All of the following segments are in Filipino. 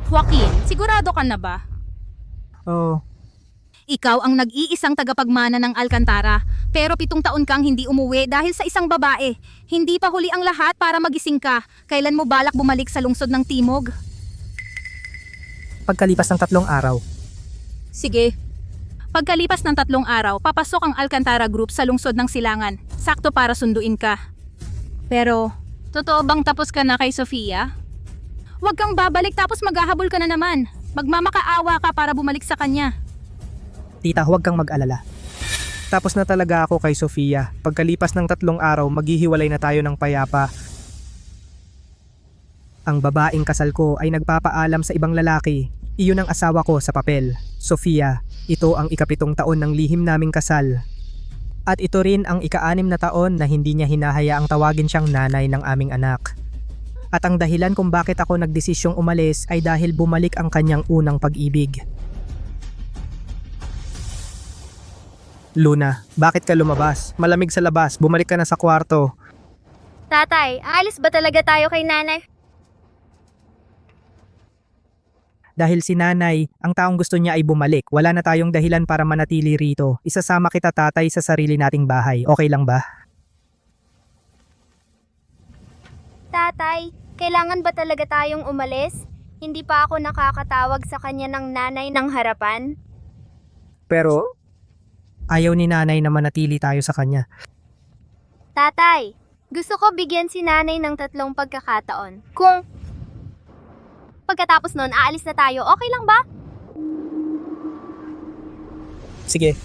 Joaquin, sigurado ka na ba? Oo. Ikaw ang nag-iisang tagapagmana ng Alcantara, pero 7 taon kang hindi umuwi dahil sa isang babae. Hindi pa huli ang lahat para magising ka. Kailan mo balak bumalik sa lungsod ng Timog? Pagkalipas ng 3 araw. Sige. Pagkalipas ng 3 araw, papasok ang Alcantara Group sa lungsod ng Silangan. Sakto para sunduin ka. Pero, totoo bang tapos ka na kay Sofia? Huwag kang babalik tapos maghahabol ka na naman. Magmamakaawa ka para bumalik sa kanya. Tita, huwag kang mag-alala. Tapos na talaga ako kay Sofia. Pagkalipas ng 3 araw, maghihiwalay na tayo ng payapa. Ang babaeng kasal ko ay nagpapaalam sa ibang lalaki. Iyon ang asawa ko sa papel. Sofia, ito ang ika-7 taon ng lihim naming kasal. At ito rin ang ika-6 na taon na hindi niya hinahayaang tawagin siyang nanay ng aming anak. At ang dahilan kung bakit ako nagdesisyong umalis ay dahil bumalik ang kanyang unang pag-ibig. Luna, bakit ka lumabas? Malamig sa labas, bumalik ka na sa kwarto. Tatay, aalis ba talaga tayo kay nanay? Dahil si nanay, ang taong gusto niya ay bumalik. Wala na tayong dahilan para manatili rito. Isasama kita tatay sa sarili nating bahay. Okay lang ba? Tatay, kailangan ba talaga tayong umalis? Hindi pa ako nakakatawag sa kanya ng nanay ng harapan? Pero, ayaw ni nanay na manatili tayo sa kanya. Tatay, gusto ko bigyan si nanay ng 3 pagkakataon. Kung pagkatapos nun, aalis na tayo, okay lang ba? Sige.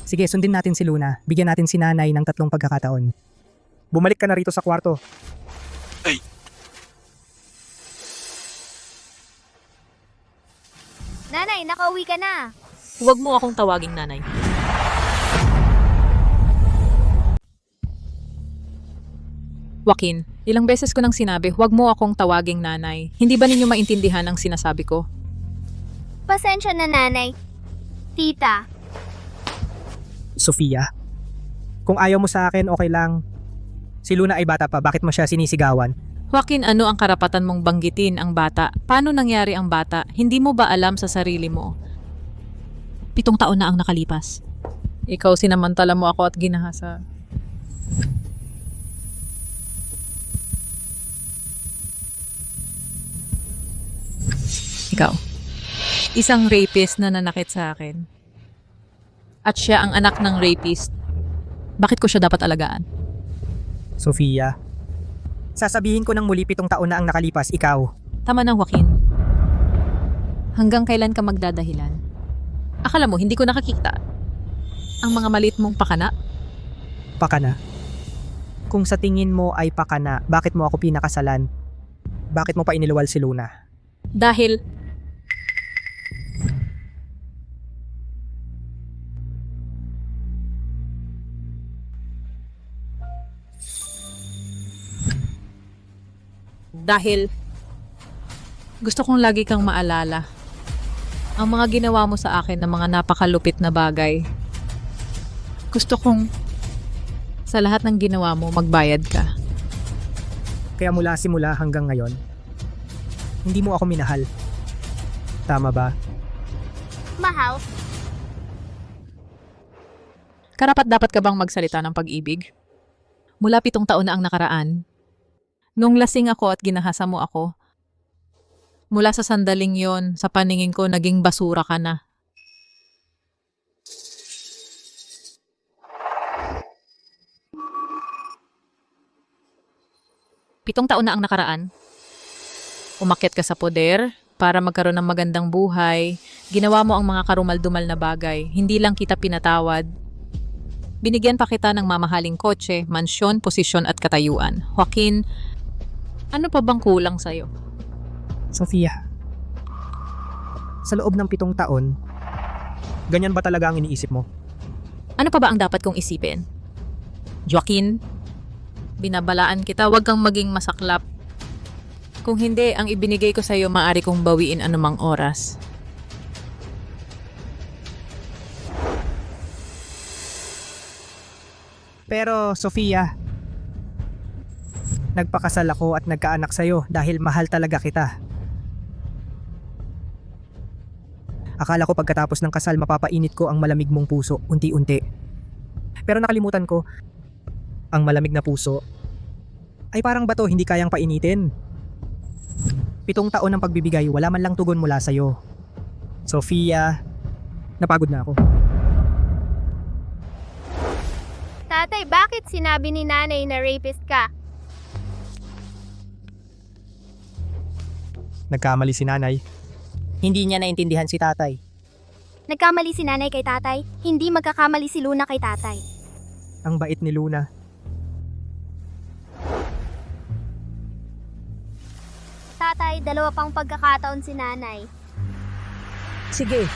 Sige, sundin natin si Luna. Bigyan natin si nanay ng 3 pagkakataon. Bumalik ka na rito sa kwarto. Nanay, nakauwi ka na. Huwag mo akong tawaging nanay. Joaquin, ilang beses ko nang sinabi, huwag mo akong tawaging nanay. Hindi ba ninyo maintindihan ang sinasabi ko? Pasensya na, nanay. Tita, Sofia, kung ayaw mo sa akin, okay lang. Si Luna ay bata pa, bakit mo siya sinisigawan? Joaquin, ano ang karapatan mong banggitin ang bata? Paano nangyari ang bata? Hindi mo ba alam sa sarili mo? 7 taon na ang nakalipas. Ikaw sinamantala mo ako at ginahasa. Ikaw. Isang rapist na nanakit sa akin. At siya ang anak ng rapist. Bakit ko siya dapat alagaan? Sofia, sasabihin ko ng muli 7 taon na ang nakalipas, ikaw. Tama na, Joaquin. Hanggang kailan ka magdadahilan? Akala mo, hindi ko nakakita ang mga maliit mong pakana? Pakana. Kung sa tingin mo ay pakana, bakit mo ako pinakasalan? Bakit mo pa iniluwal si Luna? Dahil gusto kong lagi kang maalala ang mga ginawa mo sa akin ng mga napakalupit na bagay. Gusto kong sa lahat ng ginawa mo magbayad ka. Kaya mula simula hanggang ngayon, hindi mo ako minahal. Tama ba? mahal. Karapat dapat ka bang magsalita ng pag-ibig? Mula 7 taon na ang nakaraan, nung lasing ako at ginahasa mo ako, mula sa sandaling yon, sa paningin ko, naging basura ka na. Pitong taon na ang nakaraan. Umakyat ka sa poder para magkaroon ng magandang buhay. Ginawa mo ang mga karumal-dumal na bagay. Hindi lang kita pinatawad. Binigyan pa kita ng mamahaling kotse, mansyon, posisyon at katayuan. Joaquin, ano pa bang kulang sa'yo? Sofia, sa loob ng 7 taon, ganyan ba talaga ang iniisip mo? Ano pa ba ang dapat kong isipin? Joaquin, binabalaan kita, wag kang maging masaklap. Kung hindi, ang ibinigay ko sa'yo maaari kong bawiin anumang oras. Pero, Sofia, nagpakasal ako at nagkaanak sa'yo dahil mahal talaga kita. Akala ko pagkatapos ng kasal mapapainit ko ang malamig mong puso unti-unti. Pero nakalimutan ko, ang malamig na puso ay parang bato hindi kayang painitin. 7 taon ng pagbibigay, wala man lang tugon mula sa'yo. Sofia, napagod na ako. Tatay, bakit sinabi ni nanay na rapist ka? Nagkamali si nanay. Hindi niya naintindihan si tatay. Nagkamali si nanay kay tatay, hindi magkakamali si Luna kay tatay. Ang bait ni Luna. Tatay, 2 pang pagkakataon si nanay. Sige.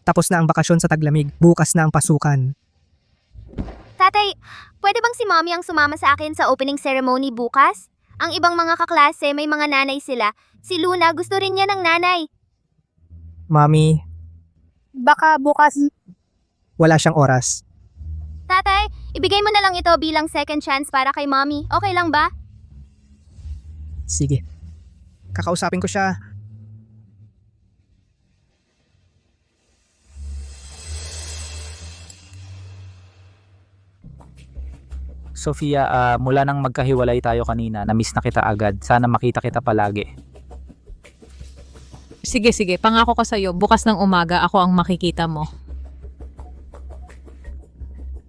Tapos na ang bakasyon sa taglamig, bukas na ang pasukan. Tatay, pwede bang si mommy ang sumama sa akin sa opening ceremony bukas? Ang ibang mga kaklase may mga nanay sila. Si Luna gusto rin niya ng nanay. Mami, Baka bukas. wala siyang oras. Tatay, ibigay mo na lang ito bilang second chance para kay mommy. Okay lang ba? Sige. Kakausapin ko siya. Sofia, mula nang magkahiwalay tayo kanina, na-miss na kita agad. Sana makita kita palagi. Sige, sige. Pangako ko sa'yo, bukas ng umaga ako ang makikita mo.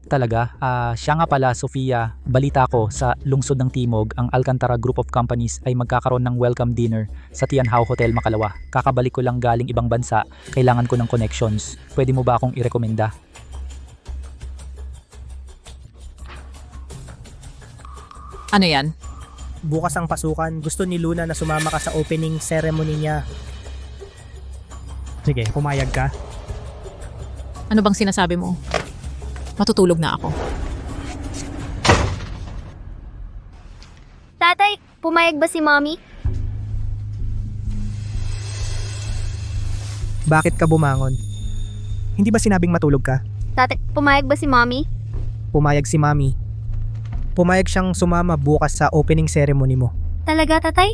Talaga? Siya nga pala, Sofia. Balita ko, sa lungsod ng Timog, ang Alcantara Group of Companies ay magkakaroon ng welcome dinner sa Tianhao Hotel Makalawa. Kakabalik ko lang galing ibang bansa. Kailangan ko ng connections. Pwede mo ba akong irekomenda? Ano yan? Bukas ang pasukan. Gusto ni Luna na sumama ka sa opening ceremony niya. Sige, pumayag ka. Ano bang sinasabi mo? Matutulog na ako. Tatay, pumayag ba si mommy? Bakit ka bumangon? Hindi ba sinabing matulog ka? Tatay, pumayag ba si mommy? Pumayag si Mami. Pumayag siyang sumama bukas sa opening ceremony mo. Talaga, tatay?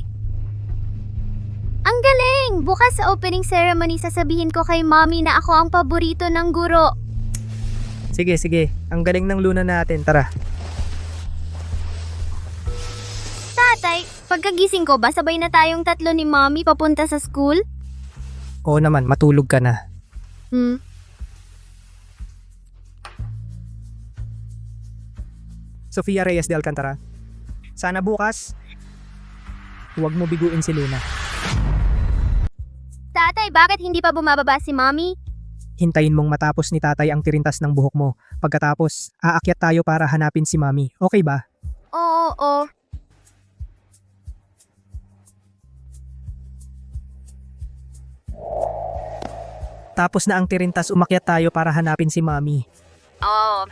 Ang galing! Bukas sa opening ceremony sasabihin ko kay mommy na ako ang paborito ng guro. Sige, sige. Ang galing ng Luna natin. Tara. Tatay, pagkagising ko ba sabay na tayong 3 ni mommy papunta sa school? Oo naman, matulog ka na. Sofia Reyes de Alcantara. Sana bukas, huwag mo biguin si Luna. Tatay, bakit hindi pa bumababa si mommy? Hintayin mong matapos ni tatay ang tirintas ng buhok mo. Pagkatapos, aakyat tayo para hanapin si Mami. Okay ba? Oo. Tapos na ang tirintas, umakyat tayo para hanapin si Mami. Oo.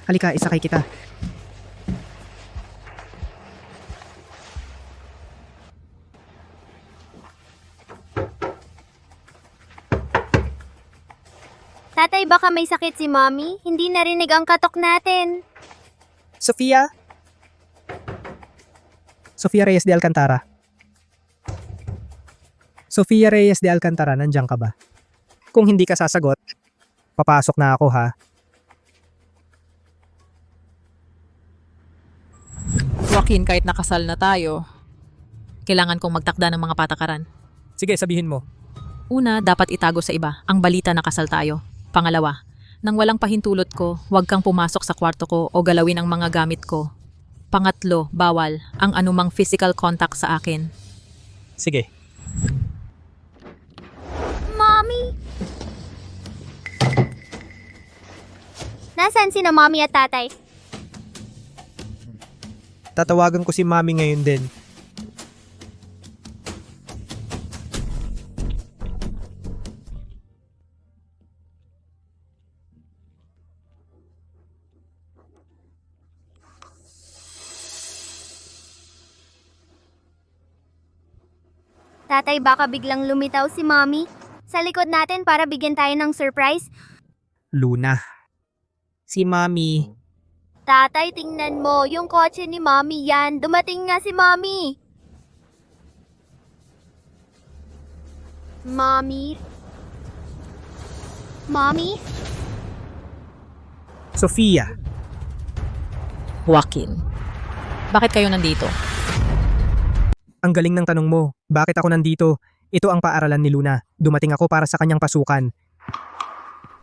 Halika, isakay kita. Tatay, baka may sakit si mommy. Hindi narinig ang katok natin. Sofia? Sofia Reyes de Alcantara. Sofia Reyes de Alcantara, nandiyan ka ba? Kung hindi ka sasagot, papasok na ako ha. Joaquin, kahit nakasal na tayo, kailangan kong magtakda ng mga patakaran. Sige, sabihin mo. Una, dapat itago sa iba ang balita na kasal tayo. Pangalawa, nang walang pahintulot ko, huwag kang pumasok sa kwarto ko o galawin ang mga gamit ko. Pangatlo, bawal ang anumang physical contact sa akin. Sige. Mommy? Nasaan sina mommy at tatay? Tatawagan ko si Mami ngayon din. Tatay, baka biglang lumitaw si mommy. Sa likod natin para bigyan tayo ng surprise. Luna. Si Mami. Tatay, tingnan mo. Yung kotse ni mommy yan. Dumating nga si mommy. Mommy? Mommy? Sofia, Joaquin. Bakit kayo nandito? ang galing ng tanong mo. Bakit ako nandito? Ito ang paaralan ni Luna. Dumating ako para sa kanyang pasukan.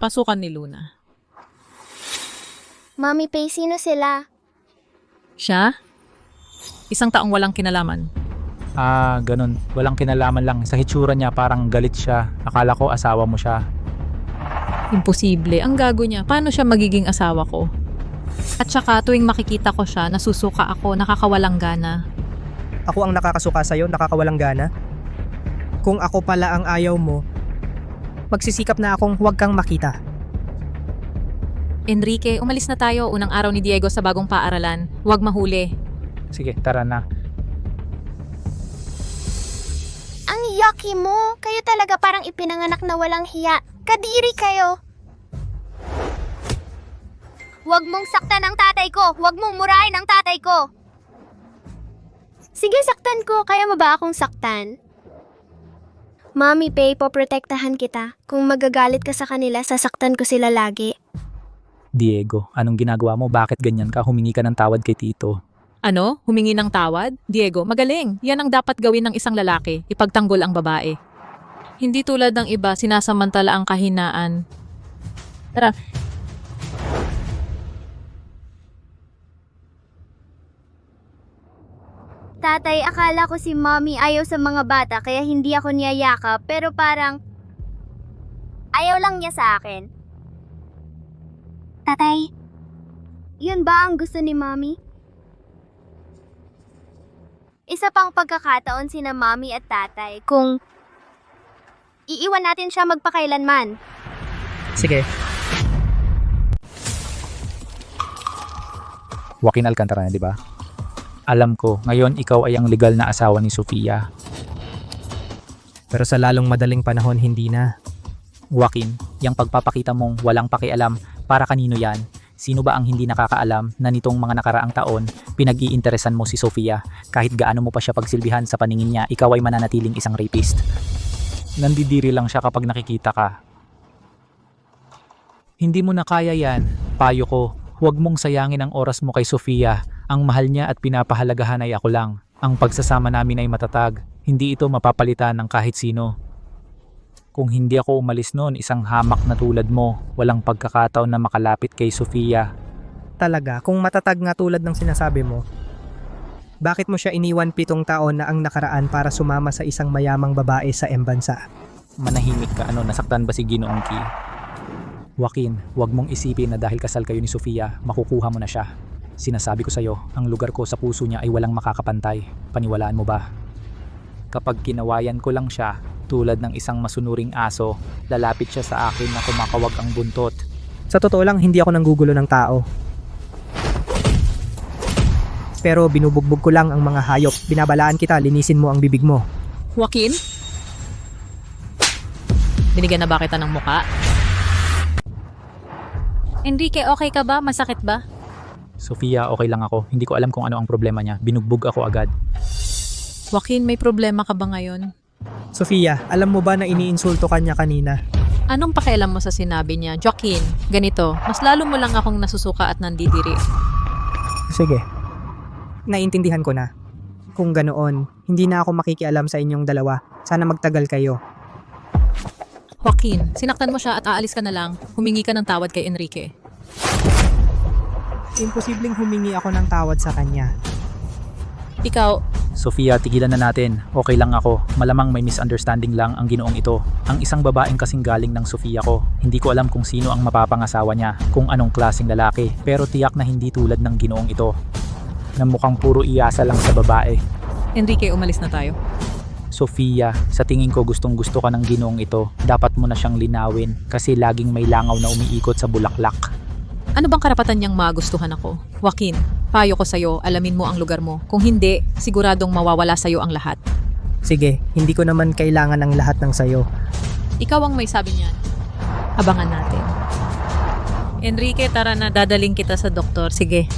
Pasukan ni Luna. Mommy Pay, sino sila? Siya? Isang taong walang kinalaman. Ganun. Walang kinalaman lang. Sa hitsura niya parang galit siya. Akala ko asawa mo siya. Imposible. Ang gago niya. Paano siya magiging asawa ko? At saka tuwing makikita ko siya, nasusuka ako, nakakawalang gana. Ako ang nakakasuka sa'yo, nakakawalang gana. Kung ako pala ang ayaw mo, magsisikap na akong huwag kang makita. Enrique, umalis na tayo. Unang araw ni Diego sa bagong paaralan. Huwag mahuli. Sige, tara na. Ang yucky mo! Kayo talaga parang ipinanganak na walang hiya. Kadiri kayo! Huwag mong saktan ang tatay ko! Huwag mong murahin ang tatay ko! Sige, saktan ko. Kaya mo ba akong saktan? Mommy Pay, poprotektahan kita. Kung magagalit ka sa kanila, sasaktan ko sila lagi. Diego, anong ginagawa mo? Bakit ganyan ka? Humingi ka ng tawad kay Tito. Ano? Humingi ng tawad? Diego, magaling. Yan ang dapat gawin ng isang lalaki. Ipagtanggol ang babae. Hindi tulad ng iba, sinasamantala ang kahinaan. Tara. Tatay, akala ko si Mommy ayaw sa mga bata kaya hindi ako niyayakap, pero parang ayaw lang niya sa akin. Tatay, yun ba ang gusto ni Mommy? Isa pang pagkakataon sina Mommy at Tatay kung iiwan natin siya magpakailanman. Sige, Joaquin Alcantara, di ba? Alam ko, ngayon ikaw ay ang legal na asawa ni Sofia. pero sa lalong madaling panahon hindi na. Joaquin, yung pagpapakita mong walang pakialam, para kanino yan? Sino ba ang hindi nakakaalam na nitong mga nakaraang taon, pinag-iinteresan mo si Sofia? Kahit gaano mo pa siya pagsilbihan sa paningin niya, ikaw ay mananatiling isang rapist. Nandidiri lang siya kapag nakikita ka. Hindi mo na kaya yan. Payo ko, huwag mong sayangin ang oras mo kay Sofia. Ang mahal niya at pinapahalagahan ay ako lang. Ang pagsasama namin ay matatag. Hindi ito mapapalitan ng kahit sino. Kung hindi ako umalis noon, isang hamak na tulad mo, walang pagkakataon na makalapit kay Sofia. Talaga, kung matatag nga tulad ng sinasabi mo, bakit mo siya iniwan 7 taon na ang nakaraan para sumama sa isang mayamang babae sa embansa? Manahimik ka, nasaktan ba si Ginoong Ki? Joaquin, huwag mong isipin na dahil kasal kayo ni Sofia, makukuha mo na siya. Sinasabi ko sa'yo, ang lugar ko sa puso niya ay walang makakapantay. Paniwalaan mo ba? Kapag kinawayan ko lang siya, tulad ng isang masunuring aso, lalapit siya sa akin na kumakawag ang buntot. Sa totoo lang, hindi ako nanggugulo ng tao. Pero binubugbog ko lang ang mga hayop. Binabalaan kita, linisin mo ang bibig mo. Joaquin? Binigyan na ba kita ng muka? Enrique, okay ka ba? Masakit ba? Sofia, okay lang ako. Hindi ko alam kung ano ang problema niya. Binugbog ako agad. Joaquin, may problema ka ba ngayon? Sofia, alam mo ba na iniinsulto ka niya kanina? Anong pakialam mo sa sinabi niya? Joaquin, ganito, mas lalo mo lang akong nasusuka at nandidiri. Sige. Naintindihan ko na. Kung ganoon, hindi na ako makikialam sa inyong dalawa. Sana magtagal kayo. Joaquin, sinaktan mo siya at aalis ka na lang. Humingi ka ng tawad kay Enrique. Imposibleng humingi ako ng tawad sa kanya. Ikaw, Sofia, tigilan na natin. Okay lang ako. Malamang may misunderstanding lang ang Ginoong ito. Ang isang babaeng kasing galing ng Sofia ko. Hindi ko alam kung sino ang mapapangasawa niya, kung anong klaseng lalaki. Pero tiyak na hindi tulad ng Ginoong ito, na mukhang puro iyasa lang sa babae. Enrique, umalis na tayo. Sofia, sa tingin ko gustong gusto ka ng Ginoong ito. Dapat mo na siyang linawin kasi laging may langaw na umiikot sa bulaklak. Ano bang karapatan niyang magustuhan ako? Joaquin, payo ko sa'yo, alamin mo ang lugar mo. Kung hindi, siguradong mawawala sa'yo ang lahat. Sige, hindi ko naman kailangan ng lahat ng sayo. Ikaw ang may sabi niyan. Abangan natin. Enrique, tara na, dadaling kita sa doktor. Sige.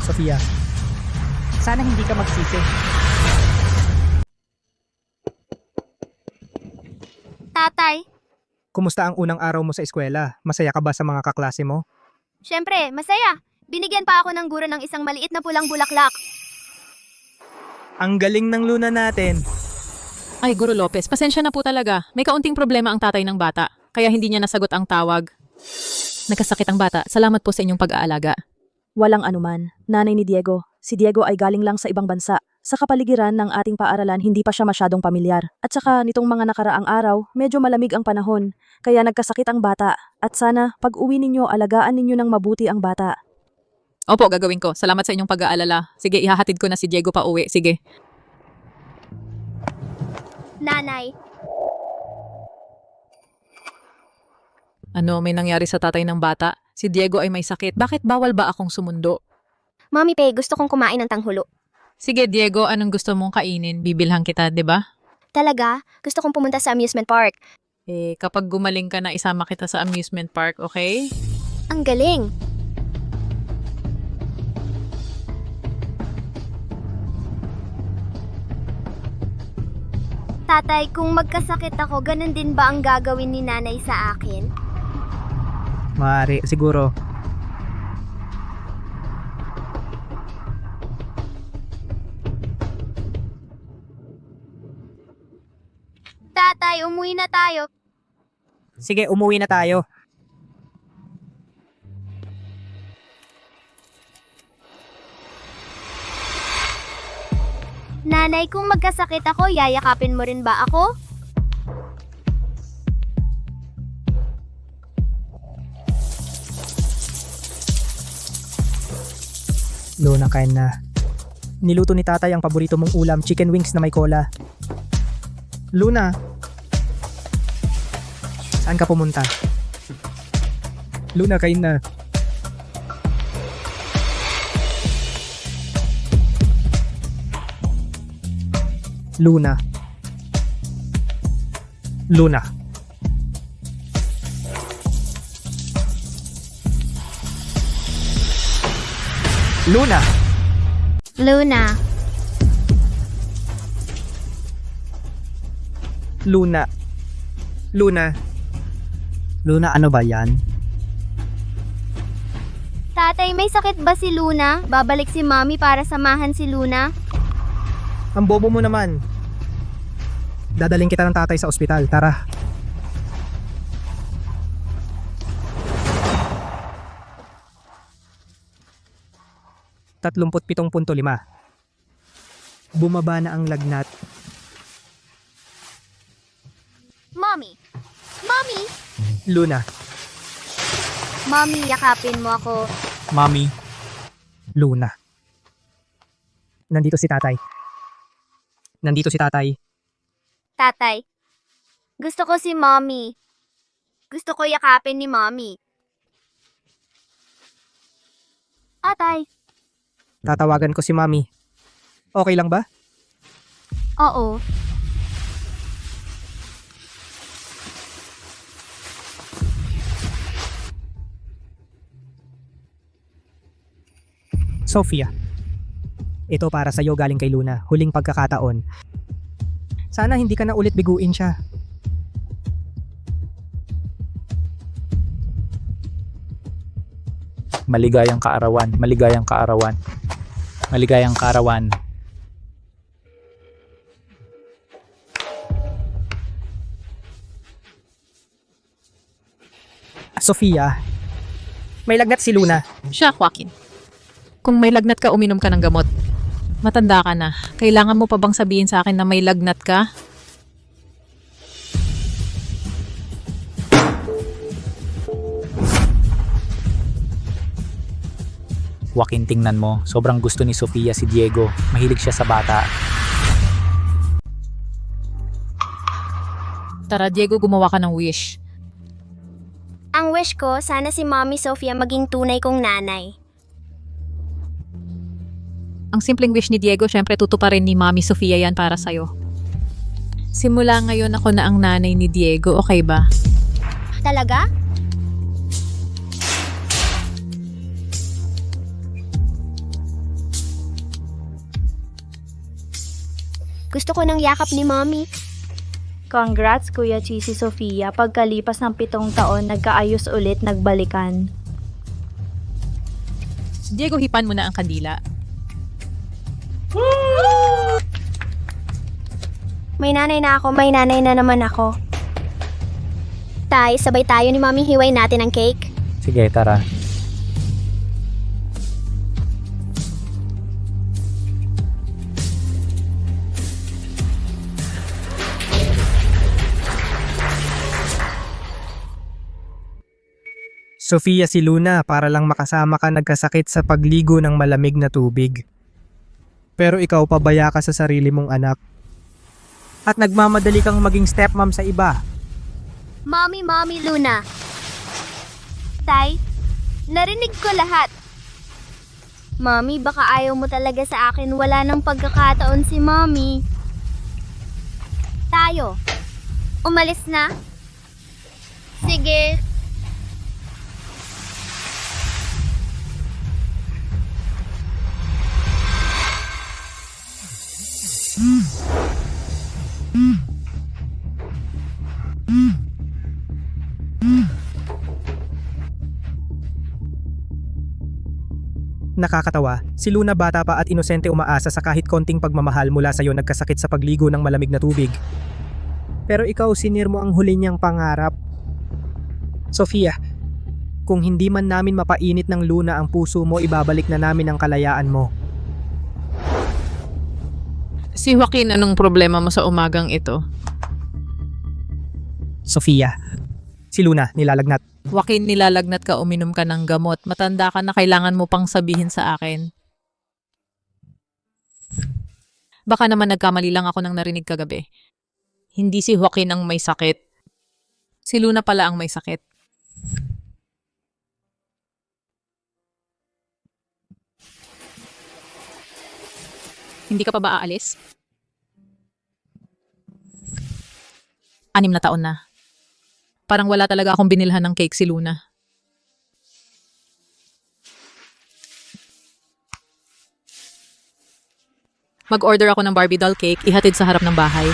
Sofia, Sana hindi ka magsisi. Tatay, Kumusta ang unang araw mo sa eskwela? Masaya ka ba sa mga kaklase mo? syempre, masaya. Binigyan pa ako ng guro ng isang maliit na pulang bulaklak. Ang galing ng Luna natin. Ay, Guro Lopez, pasensya na po talaga. May kaunting problema ang tatay ng bata, kaya hindi niya nasagot ang tawag. Nagkasakit ang bata. Salamat po sa inyong pag-aalaga. Walang anuman. Nanay ni Diego. Si Diego ay galing lang sa ibang bansa. Sa kapaligiran ng ating paaralan, hindi pa siya masyadong pamilyar. At saka nitong mga nakaraang araw, medyo malamig ang panahon. Kaya nagkasakit ang bata. At sana, pag uwi ninyo, alagaan ninyo ng mabuti ang bata. Opo, gagawin ko. Salamat sa inyong pag-aalala. Sige, ihahatid ko na si Diego pa uwi. Sige. Nanay, Ano, may nangyari sa tatay ng bata? Si Diego ay may sakit. Bakit bawal ba akong sumundo? Mommy Pay, gusto kong kumain ng tanghulo. Sige, Diego, anong gusto mong kainin? Bibilhan kita, 'di ba? Talaga? Gusto kong pumunta sa amusement park. Kapag gumaling ka na, isama kita sa amusement park, okay? Ang galing! Tatay, kung magkasakit ako, ganun din ba ang gagawin ni nanay sa akin? Maaari, siguro. Tatay, umuwi na tayo. Sige, umuwi na tayo. Nanay, kung magkasakit ako, yayakapin mo rin ba ako? Luna, kain na. Niluto ni tatay ang paborito mong ulam, chicken wings na may cola. Luna! Saan ka pumunta? Luna, kain na. Luna. Luna. Luna! Luna. Luna. Luna. Luna, ano ba yan? Tatay, may sakit ba si Luna? Babalik si Mommy para samahan si Luna? Ang bobo mo naman. Dadaling kita ng tatay sa ospital. Tara. $37.5. Bumaba na ang lagnat. Mommy! Mommy! Luna. Mommy, yakapin mo ako. Mami, Luna. Nandito si tatay. Nandito si tatay. Tatay, gusto ko si Mommy. Gusto ko yakapin ni Mommy. Tatay. Tatawagan ko si mami. Okay lang ba? Oo. Sophia. Ito para sa'yo galing kay Luna. Huling pagkakataon. Sana hindi ka na ulit biguin siya. maligayang kaarawan, maligayang kaarawan, maligayang kaarawan. Sophia, may lagnat si Luna. Siya, Joaquin. Kung may lagnat ka, uminom ka ng gamot. Matanda ka na. Kailangan mo pa bang sabihin sa akin na may lagnat ka? Joaquin, tingnan mo. Sobrang gusto ni Sofia si Diego. Mahilig siya sa bata. Tara, Diego, gumawa ka ng wish. Ang wish ko, sana si Mommy Sofia maging tunay kong nanay. Ang simpleng wish ni Diego, syempre tutuparin ni Mami Sofia yan para sa'yo. Simula ngayon ako na ang nanay ni Diego, okay ba? Talaga? Gusto ko ng yakap ni Mommy. Congrats, Kuya Cheesy Sofia. Pagkalipas ng 7 taon, nagkaayos ulit, nagbalikan. Diego, hipan mo na ang kandila. May nanay na ako, may nanay na naman ako. Tay, sabay tayo ni Mommy hiway natin ang cake. Sige, tara. Sofia, si Luna para lang makasama ka nagkasakit sa pagligo ng malamig na tubig. Pero ikaw pabaya ka sa sarili mong anak. At nagmamadali kang maging stepmom sa iba. Mommy, Luna. Tay, narinig ko lahat. Mommy, baka ayaw mo talaga sa akin. Wala nang pagkakataon si Mommy. Tayo. Umalis na? Sige. Nakakatawa, si Luna bata pa at inosente umaasa sa kahit konting pagmamahal mula sa'yo nagkasakit sa pagligo ng malamig na tubig. Pero ikaw sinir mo ang huli niyang pangarap. Sofia, kung hindi man namin mapainit ng Luna ang puso mo, ibabalik na namin ang kalayaan mo. Si Joaquin, anong problema mo sa umagang ito? Sofia, si Luna nilalagnat. Joaquin, nilalagnat ka, uminom ka ng gamot. Matanda ka na, kailangan mo pang sabihin sa akin. Baka naman nagkamali lang ako nang narinig kagabi. Hindi si Joaquin ang may sakit. Si Luna pala ang may sakit. Hindi ka pa ba aalis? 6 na taon na. Parang wala talaga akong binilhan ng cake si Luna. Mag-order ako ng Barbie doll cake, ihatid sa harap ng bahay.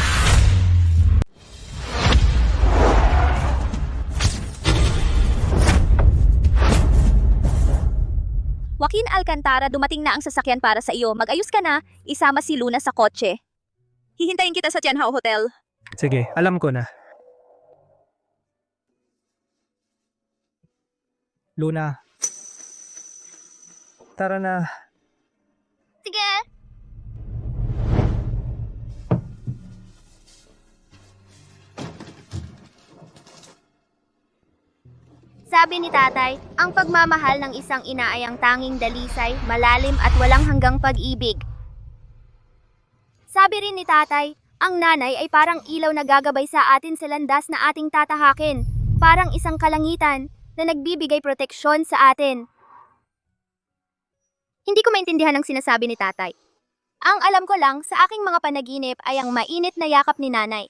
Joaquin Alcantara, dumating na ang sasakyan para sa iyo. Mag-ayos ka na, isama si Luna sa kotse. Hihintayin kita sa Tianhao Hotel. Sige, alam ko na. Luna, tara na. Sige. Sabi ni tatay, ang pagmamahal ng isang ina ay ang tanging dalisay, malalim at walang hanggang pag-ibig. Sabi rin ni tatay, ang nanay ay parang ilaw na gagabay sa atin sa landas na ating tatahakin, parang isang kalangitan na nagbibigay proteksyon sa atin. Hindi ko maintindihan ang sinasabi ni tatay. Ang alam ko lang sa aking mga panaginip ay ang mainit na yakap ni nanay.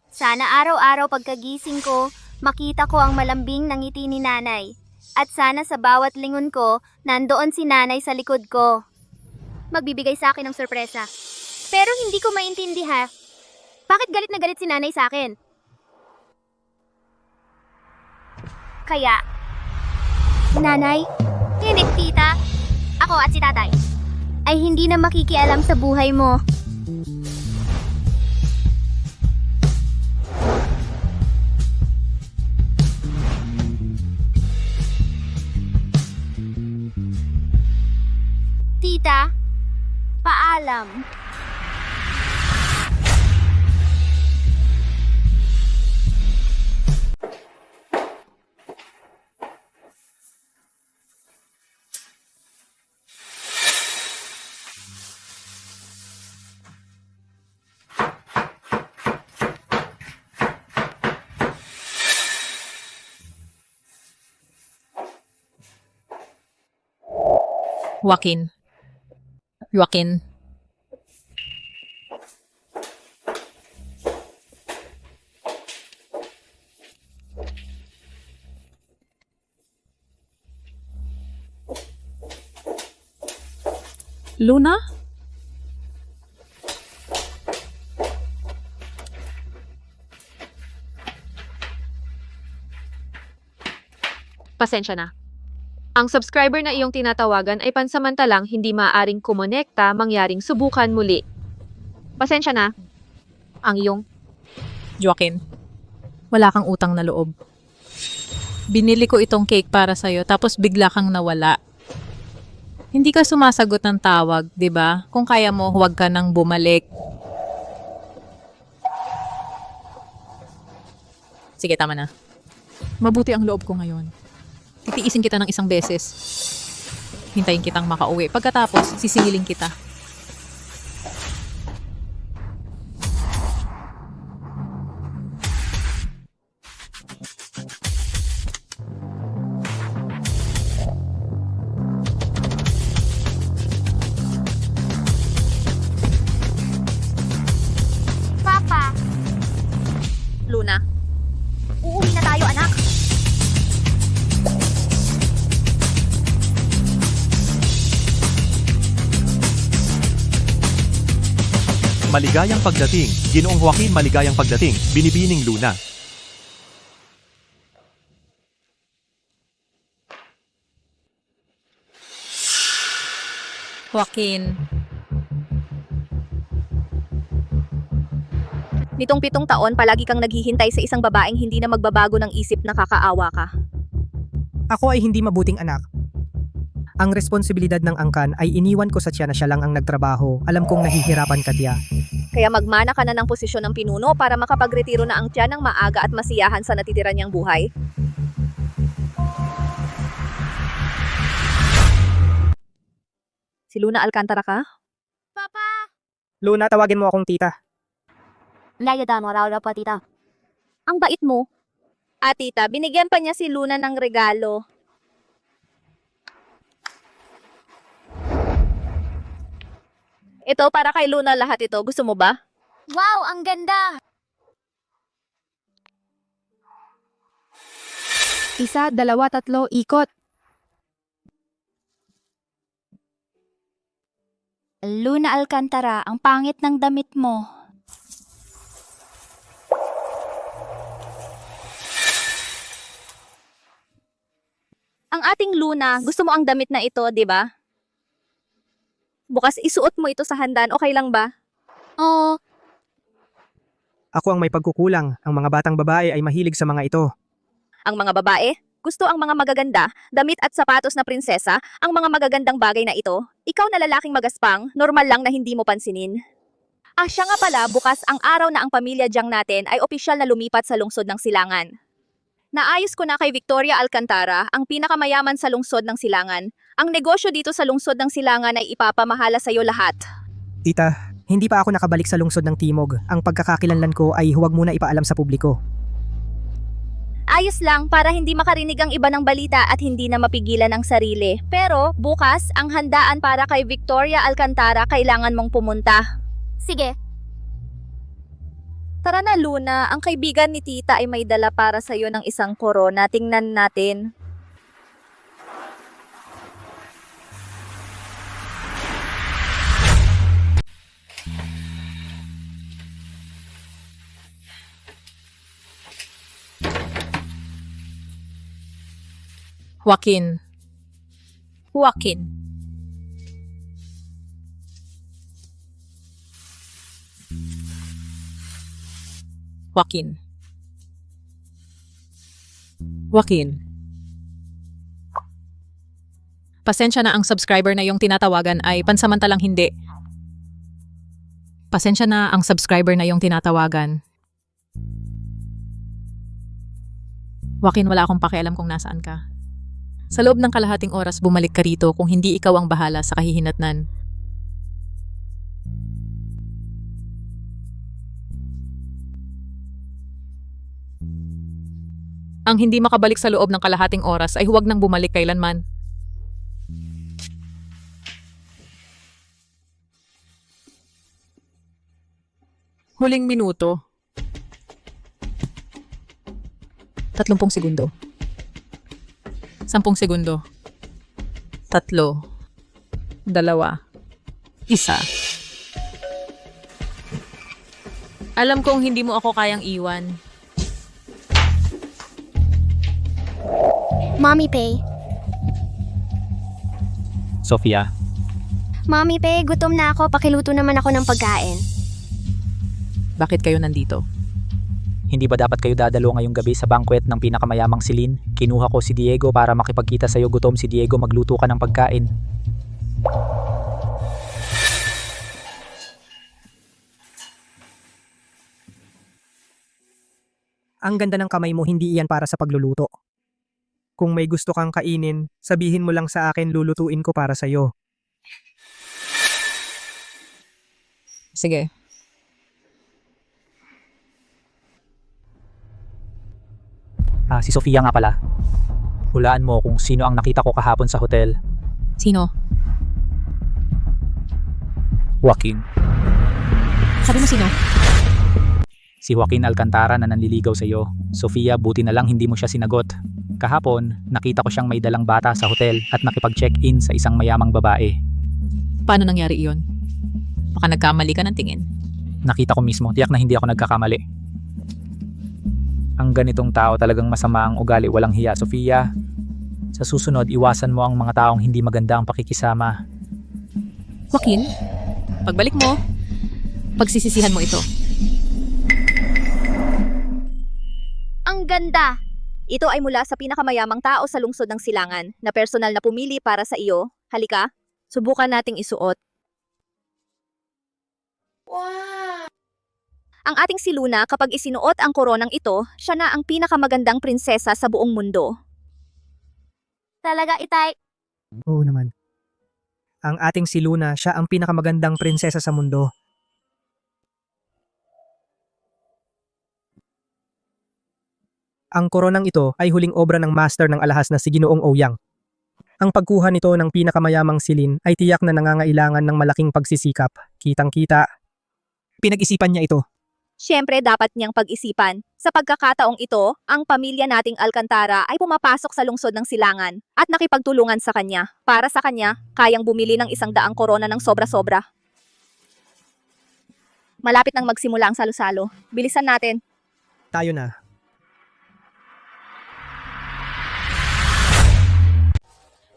Sana araw-araw pagkagising ko, makita ko ang malambing ng ngiti ni nanay. At sana sa bawat lingon ko, nandoon si nanay sa likod ko. Magbibigay sa akin ng sorpresa. Pero hindi ko maintindihan. Bakit galit na galit si nanay sa akin? Kaya, nanay, tinik tita, ako at si tatay, ay hindi na makikialam sa buhay mo. Tita, paalam. Joaquin. Joaquin. Luna? Pasensya na. Ang subscriber na iyong tinatawagan ay pansamantalang hindi maaaring kumonekta, mangyaring subukan muli. Pasensya na. Ang iyong Joaquin, wala kang utang na loob. Binili ko itong cake para sa'yo tapos bigla kang nawala. Hindi ka sumasagot ng tawag, di ba? Kung kaya mo, huwag ka nang bumalik. Sige, tama na. Mabuti ang loob ko ngayon. Titiisin kita ng isang beses. Hintayin kitang makauwi. Pagkatapos, sisingilin kita. Papa, Luna, uuwi na tayo, anak. Maligayang pagdating. Ginoong Joaquin, maligayang pagdating. Binibining Luna. Joaquin, nitong 7 taon palagi kang naghihintay sa isang babaeng hindi na magbabago ng isip na kakaawa ka. Ako ay hindi mabuting anak. Ang responsibilidad ng angkan ay iniwan ko sa tiya na siya lang ang nagtrabaho. Alam kong nahihirapan ka, tiya. Kaya magmana ka na ng posisyon ng pinuno para makapagretiro na ang tiyan ng maaga at masiyahan sa natitira niyang buhay. Si Luna Alcantara ka? Papa! Luna, tawagin mo akong tita. Nagdaan mo raw pa, tita. Ang bait mo. Tita, binigyan pa niya si Luna ng regalo. Ito para kay Luna lahat ito. Gusto mo ba? Wow, ang ganda! 1, 2, 3, ikot. Luna Alcantara, ang pangit ng damit mo. Ang ating Luna, gusto mo ang damit na ito, di ba? Bukas isuot mo ito sa handaan, okay lang ba? Oh, Ako ang may pagkukulang. Ang mga batang babae ay mahilig sa mga ito. Ang mga babae, gusto ang mga magaganda, damit at sapatos na prinsesa, ang mga magagandang bagay na ito. Ikaw na lalaking magaspang, normal lang na hindi mo pansinin. Siya nga pala, bukas ang araw na ang pamilya Jiang natin ay opisyal na lumipat sa lungsod ng Silangan. Naayos ko na kay Victoria Alcantara, ang pinakamayaman sa lungsod ng Silangan. Ang negosyo dito sa lungsod ng Silangan ay ipapamahala sa iyo lahat. Tita, hindi pa ako nakabalik sa lungsod ng Timog. Ang pagkakakilanlan ko ay huwag muna ipaalam sa publiko. Ayos lang para hindi makarinig ang iba ng balita at hindi na mapigilan ang sarili. Pero bukas, ang handaan para kay Victoria Alcantara kailangan mong pumunta. sige. Tara na Luna, ang kaibigan ni Tita ay may dala para sa iyo ng isang korona. Tingnan natin. Joaquin. Joaquin. Joaquin. Joaquin. Pasensya na, ang subscriber na yung tinatawagan ay pansamantalang hindi. Pasensya na, ang subscriber na yung tinatawagan. Joaquin, wala akong pakialam kung nasaan ka. Sa loob ng kalahating oras bumalik ka rito kung hindi ikaw ang bahala sa kahihinatnan. Ang hindi makabalik sa loob ng kalahating oras ay huwag nang bumalik kailanman. Huling minuto. 30 segundo. 10 segundo. 3, 2, 1. Alam kong hindi mo ako kayang iwan. Mommy Pay. Sofia, Mommy Pay, gutom na ako. Pakiluto naman ako ng pagkain. Bakit kayo nandito? hindi ba dapat kayo dadalo ngayong gabi sa banquet ng pinakamayamang silin? Kinuha ko si Diego para makipagkita sa'yo. Gutom si Diego, magluto ka ng pagkain. Ang ganda ng kamay mo, hindi iyan para sa pagluluto. Kung may gusto kang kainin, sabihin mo lang sa akin, lulutuin ko para sa'yo. Sige. Si Sofia nga pala. Hulaan mo kung sino ang nakita ko kahapon sa hotel. Sino? Joaquin. Sabi mo sino? Si Joaquin Alcantara na nanliligaw sa iyo. Sofia, buti na lang hindi mo siya sinagot. Kahapon, nakita ko siyang may dalang bata sa hotel at nakipag-check-in sa isang mayamang babae. Paano nangyari iyon? Baka nagkamali ka ng tingin. Nakita ko mismo, tiyak na hindi ako nagkakamali. Ang ganitong tao talagang masama ang ugali, walang hiya. Sofia, sa susunod, iwasan mo ang mga taong hindi maganda ang pakikisama. Joaquin, pagbalik mo, pagsisisihan mo ito. Ang ganda! Ito ay mula sa pinakamayamang tao sa lungsod ng Silangan na personal na pumili para sa iyo. Halika, subukan nating isuot. Ang ating si Luna, kapag isinuot ang koronang ito, siya na ang pinakamagandang prinsesa sa buong mundo. Talaga, Itay? Oo naman. Ang ating si Luna, siya ang pinakamagandang prinsesa sa mundo. Ang koronang ito ay huling obra ng master ng alahas na si Ginoong Ouyang. Ang pagkuha nito ng pinakamayamang silin ay tiyak na nangangailangan ng malaking pagsisikap. Kitang-kita. Pinag-isipan niya ito. Siyempre, dapat niyang pag-isipan. Sa pagkakataong ito, ang pamilya nating Alcantara ay pumapasok sa lungsod ng Silangan at nakipagtulungan sa kanya. Para sa kanya, kayang bumili ng 100 korona ng sobra-sobra. Malapit nang magsimula ang salo-salo. Bilisan natin. Tayo na.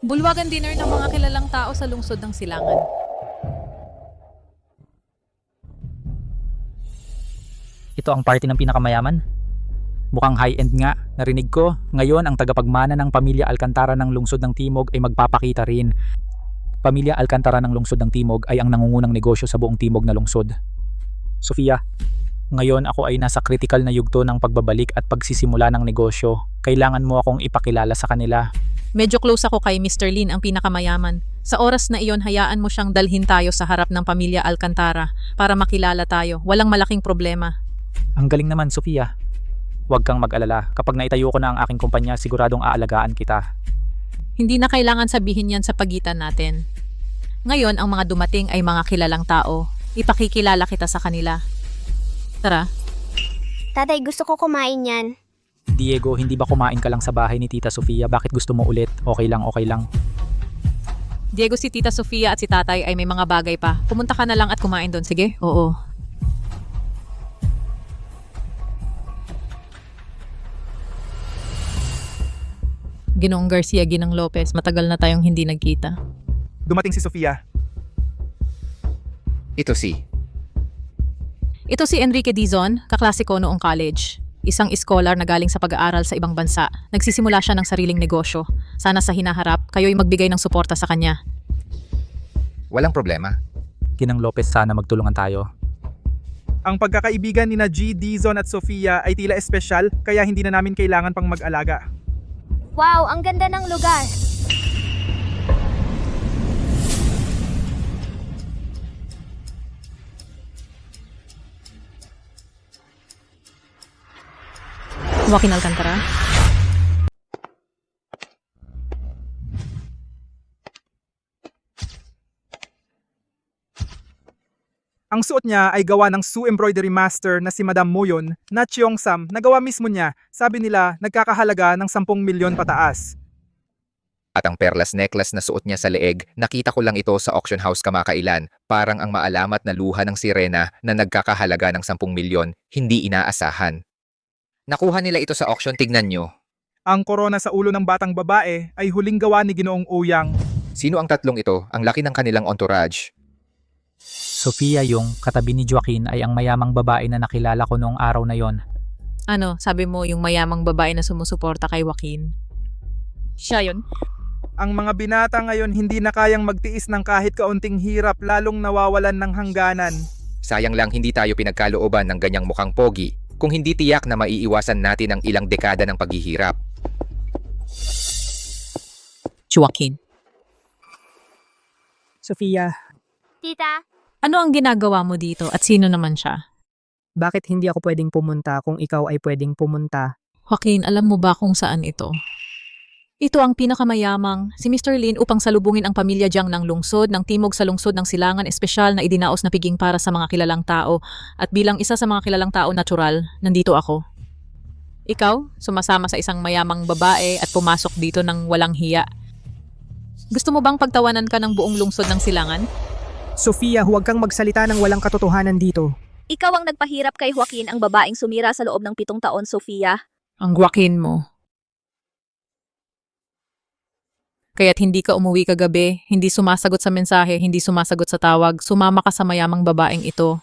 Bulwagan dinner ng mga kilalang tao sa lungsod ng Silangan. Ito ang party ng pinakamayaman. Mukhang high-end nga, narinig ko. Ngayon, ang tagapagmana ng pamilya Alcantara ng lungsod ng Timog ay magpapakita rin. Pamilya Alcantara ng lungsod ng Timog ay ang nangungunang negosyo sa buong Timog na lungsod. Sofia, ngayon ako ay nasa critical na yugto ng pagbabalik at pagsisimula ng negosyo. Kailangan mo akong ipakilala sa kanila. Medyo close ako kay Mr. Lin, ang pinakamayaman. Sa oras na iyon, hayaan mo siyang dalhin tayo sa harap ng pamilya Alcantara para makilala tayo. Walang malaking problema. Ang galing naman, Sofia. Huwag kang mag-alala. Kapag naitayo ko na ang aking kumpanya, siguradong aalagaan kita. Hindi na kailangan sabihin yan sa pagitan natin. Ngayon, ang mga dumating ay mga kilalang tao. Ipakikilala kita sa kanila. Tara. Tatay, gusto ko kumain yan. Diego, hindi ba kumain ka lang sa bahay ni Tita Sofia? Bakit gusto mo ulit? Okay lang, okay lang. Diego, si Tita Sofia at si Tatay ay may mga bagay pa. Pumunta ka na lang at kumain doon, sige? Oo. Ginoong Garcia, Ginang Lopez, matagal na tayong hindi nagkita. Dumating si Sofia. Ito si. Ito si Enrique Dizon, kaklase ko noong college. Isang scholar na galing sa pag-aaral sa ibang bansa. Nagsisimula siya ng sariling negosyo. Sana sa hinaharap, kayo'y magbigay ng suporta sa kanya. Walang problema. Ginang Lopez, sana magtulungan tayo. Ang pagkakaibigan ni G, Dizon at Sofia ay tila espesyal kaya hindi na namin kailangan pang mag-alaga. Wow, ang ganda ng lugar. Joaquin Alcantara. Ang suot niya ay gawa ng Su Embroidery Master na si Madam Moyon na Cheong Sam na gawa mismo niya. Sabi nila nagkakahalaga ng 10 milyon pataas. At ang perlas necklace na suot niya sa leeg, nakita ko lang ito sa auction house kamakailan. Parang ang maalamat na luha ng sirena na nagkakahalaga ng 10 milyon, hindi inaasahan. Nakuha nila ito sa auction, tignan nyo. Ang korona sa ulo ng batang babae ay huling gawa ni Ginoong Uyang. Sino ang tatlong ito? Ang laki ng kanilang entourage. Sofia, yung katabi ni Joaquin, ay ang mayamang babae na nakilala ko noong araw na yon. Ano, sabi mo yung mayamang babae na sumusuporta kay Joaquin? Siya yun? Ang mga binata ngayon hindi na kayang magtiis ng kahit kaunting hirap, lalong nawawalan ng hangganan. Sayang lang hindi tayo pinagkalooban ng ganyang mukhang pogi kung hindi tiyak na maiiwasan natin ang ilang dekada ng paghihirap. Joaquin. Sofia, Tita, Ano ang ginagawa mo dito at sino naman siya? bakit hindi ako pwedeng pumunta kung ikaw ay pwedeng pumunta? Joaquin, alam mo ba kung saan ito? Ito ang pinakamayamang, si Mr. Lin upang salubungin ang pamilya Jiang ng lungsod, ng timog sa lungsod ng silangan espesyal na idinaos na piging para sa mga kilalang tao. At bilang isa sa mga kilalang tao natural, nandito ako. Ikaw, sumasama sa isang mayamang babae at pumasok dito ng walang hiya. Gusto mo bang pagtawanan ka ng buong lungsod ng silangan? Sofia, huwag kang magsalita ng walang katotohanan dito. Ikaw ang nagpahirap kay Joaquin, ang babaeng sumira sa loob ng 7 taon, Sofia. Ang Joaquin mo. Kaya't hindi ka umuwi kagabi, hindi sumasagot sa mensahe, hindi sumasagot sa tawag, sumama ka sa mayamang babaeng ito.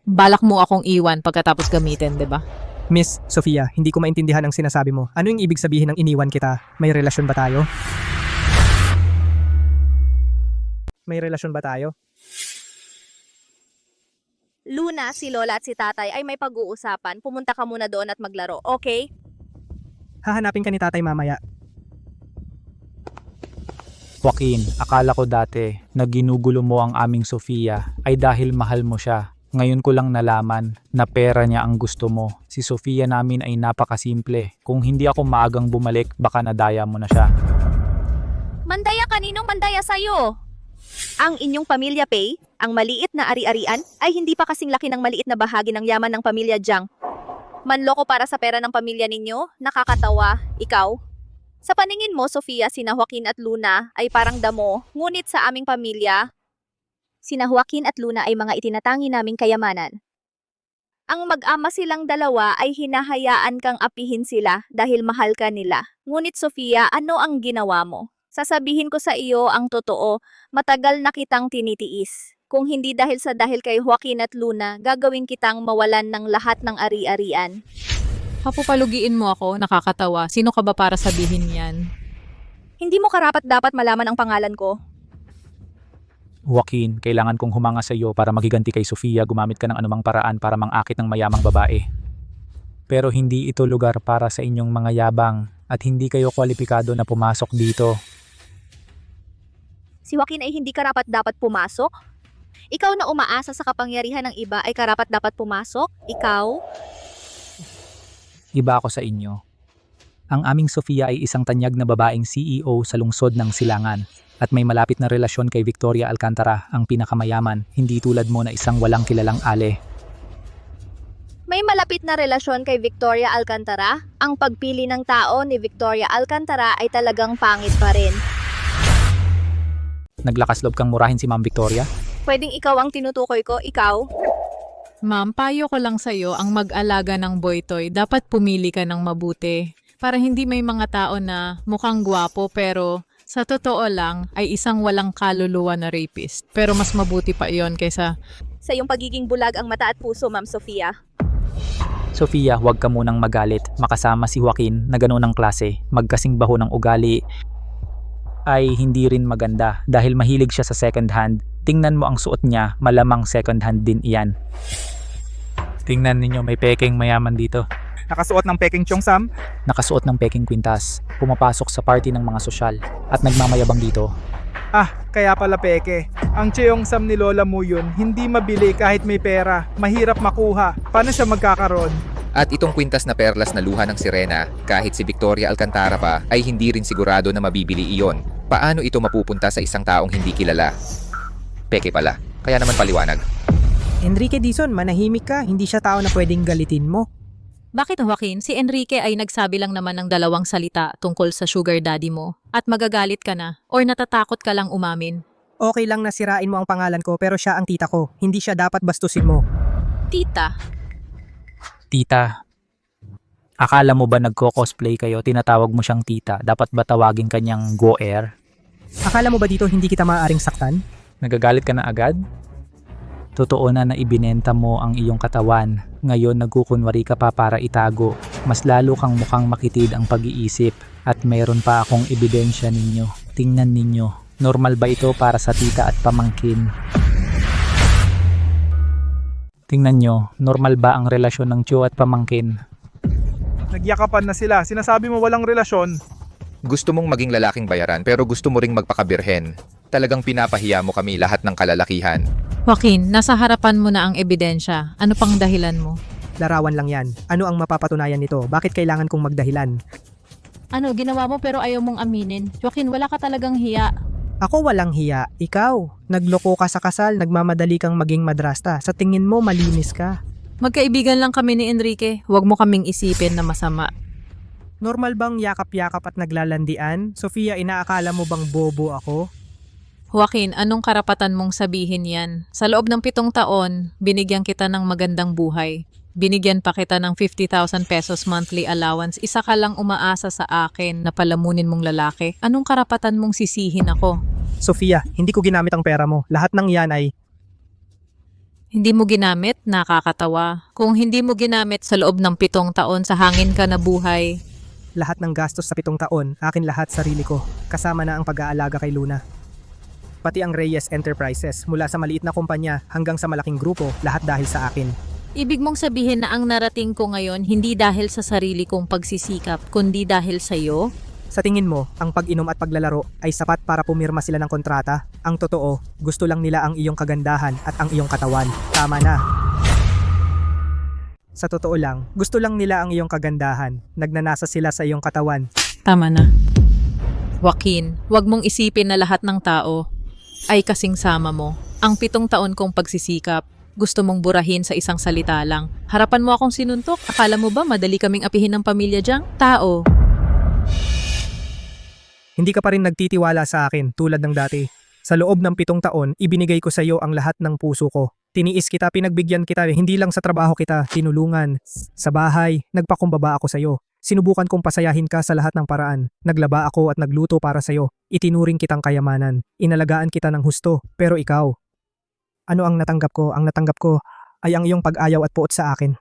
Balak mo akong iwan pagkatapos gamitin, di ba? Miss Sofia, hindi ko maintindihan ang sinasabi mo. Ano yung ibig sabihin ng iniwan kita? May relasyon ba tayo? May relasyon ba tayo? Luna, si Lola at si Tatay ay may pag-uusapan. Pumunta ka muna doon at maglaro, okay? Hahanapin ka ni tatay mamaya. Joaquin, akala ko dati na ginugulo mo ang aming Sofia ay dahil mahal mo siya. Ngayon ko lang nalaman na pera niya ang gusto mo. Si Sofia namin ay napakasimple. Kung hindi ako maagang bumalik, baka nadaya mo na siya. Mandaya kaninong mandaya sa'yo? Ang inyong pamilya Pei, ang maliit na ari-arian, ay hindi pa kasing laki ng maliit na bahagi ng yaman ng pamilya Jiang. Manloko para sa pera ng pamilya ninyo? Nakakatawa. Ikaw? Sa paningin mo, Sofia, sina Joaquin at Luna ay parang damo, ngunit sa aming pamilya, sina Joaquin at Luna ay mga itinatangi naming kayamanan. Ang mag-ama silang dalawa ay hinahayaan kang apihin sila dahil mahal ka nila. Ngunit Sofia, ano ang ginawa mo? Sasabihin ko sa iyo ang totoo, matagal na kitang tinitiis. Kung hindi dahil kay Joaquin at Luna, gagawin kitang mawalan ng lahat ng ari-arian. Papupalugiin mo ako, nakakatawa. Sino ka ba para sabihin yan? Hindi mo karapat dapat malaman ang pangalan ko. Joaquin, kailangan kong humanga sa iyo para magiganti kay Sofia. Gumamit ka ng anumang paraan para mangakit ng mayamang babae. Pero hindi ito lugar para sa inyong mga yabang at hindi kayo kwalipikado na pumasok dito. Si Joaquin ay hindi karapat dapat pumasok? Ikaw na umaasa sa kapangyarihan ng iba ay karapat dapat pumasok? Ikaw? Iba ako sa inyo. Ang aming Sofia ay isang tanyag na babaeng CEO sa lungsod ng Silangan at may malapit na relasyon kay Victoria Alcantara, ang pinakamayaman, hindi tulad mo na isang walang kilalang ale. May malapit na relasyon kay Victoria Alcantara? Ang pagpili ng tao ni Victoria Alcantara ay talagang pangit pa rin. Naglakas loob kang murahin si Ma'am Victoria? Pwedeng ikaw ang tinutukoy ko, ikaw? Ma'am, payo ko lang sa'yo ang mag-alaga ng boytoy. Dapat pumili ka ng mabuti. Para hindi may mga tao na mukhang gwapo pero sa totoo lang ay isang walang kaluluwa na rapist. Pero mas mabuti pa iyon kaysa... Sa iyong pagiging bulag ang mata at puso, Ma'am Sofia. Sofia, huwag ka munang magalit. Makasama si Joaquin na ganoon ang klase. Magkasing baho ng ugali ay hindi rin maganda dahil mahilig siya sa second hand. Tingnan mo ang suot niya, malamang second hand din iyan. Tingnan ninyo, may peking mayaman dito. Nakasuot ng peking Cheongsam? Nakasuot ng peking kwintas, pumapasok sa party ng mga sosyal at nagmamayabang dito. Ah, kaya pala peke. Ang Cheongsam ni Lola mo yun, hindi mabili kahit may pera. Mahirap makuha. Paano siya magkakaroon? At itong kwintas na perlas na luha ng sirena, kahit si Victoria Alcantara pa, ay hindi rin sigurado na mabibili iyon. Paano ito mapupunta sa isang taong hindi kilala? Peke pala. Kaya naman paliwanag. Enrique Dizon, manahimik ka. Hindi siya tao na pwedeng galitin mo. Bakit Joaquin? Si Enrique ay nagsabi lang naman ng 2 salita tungkol sa sugar daddy mo. At magagalit ka na or natatakot ka lang umamin. Okay lang na sirain mo ang pangalan ko pero siya ang tita ko. Hindi siya dapat bastusin mo. Tita, Tita, Akala mo ba nagko-cosplay kayo, tinatawag mo siyang tita, dapat ba tawagin kanyang Go-Air? Akala mo ba dito hindi kita maaaring saktan? Nagagalit ka na agad? Totoo na ibinenta mo ang iyong katawan. Ngayon nagkukunwari ka pa para itago. Mas lalo kang mukhang makitid ang pag-iisip. At meron pa akong ebidensya ninyo. Tingnan ninyo. Normal ba ito para sa tita at pamangkin? Tingnan nyo, normal ba ang relasyon ng tiyo at pamangkin? Nagyakapan na sila. Sinasabi mo walang relasyon. Gusto mong maging lalaking bayaran pero gusto mo ring magpakabirhen. Talagang pinapahiya mo kami lahat ng kalalakihan. Joaquin, nasa harapan mo na ang ebidensya. Ano pang dahilan mo? Larawan lang yan. Ano ang mapapatunayan nito? Bakit kailangan kong magdahilan? Ano, ginawa mo pero ayaw mong aminin. Joaquin, wala ka talagang hiya. Ako walang hiya. Ikaw, nagloko ka sa kasal, nagmamadali kang maging madrasta. Sa tingin mo, malinis ka. Magkaibigan lang kami ni Enrique. Huwag mo kaming isipin na masama. Normal bang yakap-yakap at naglalandian? Sofia, inaakala mo bang bobo ako? Joaquin, anong karapatan mong sabihin yan? Sa loob ng 7 taon, binigyan kita ng magandang buhay. Binigyan pa kita ng 50,000 pesos monthly allowance. Isa ka lang umaasa sa akin na palamunin mong lalaki. Anong karapatan mong sisihin ako? Sofia, hindi ko ginamit ang pera mo. Lahat ng yan ay... Hindi mo ginamit? Nakakatawa. Kung hindi mo ginamit sa loob ng 7 taon sa hangin ka na buhay, Lahat ng gastos sa 7 taon, akin lahat, sarili ko. Kasama na ang pag-aalaga kay Luna. Pati ang Reyes Enterprises, mula sa maliit na kumpanya hanggang sa malaking grupo, lahat dahil sa akin. ibig mong sabihin na ang narating ko ngayon hindi dahil sa sarili kong pagsisikap, kundi dahil sa iyo? Sa tingin mo, ang pag-inom at paglalaro ay sapat para pumirma sila ng kontrata? Ang totoo, gusto lang nila ang iyong kagandahan at ang iyong katawan. Tama na. Sa totoo lang, gusto lang nila ang iyong kagandahan. Nagnanasa sila sa iyong katawan. Tama na. Joaquin, huwag mong isipin na lahat ng tao ay kasing sama mo. Ang 7 taon kong pagsisikap, gusto mong burahin sa isang salita lang. Harapan mo akong sinuntok, akala mo ba madali kaming apihin ng pamilya diyang tao? Hindi ka pa rin nagtitiwala sa akin tulad ng dati. Sa loob ng 7 taon, ibinigay ko sa iyo ang lahat ng puso ko. Tiniis kita, pinagbigyan kita, hindi lang sa trabaho kita, tinulungan. Sa bahay, nagpakumbaba ako sa iyo. Sinubukan kong pasayahin ka sa lahat ng paraan. Naglaba ako at nagluto para sa iyo. Itinuring kitang kayamanan. Inalagaan kita ng husto, pero ikaw. Ano ang natanggap ko? Ang natanggap ko ay ang iyong pag-ayaw at puot sa akin.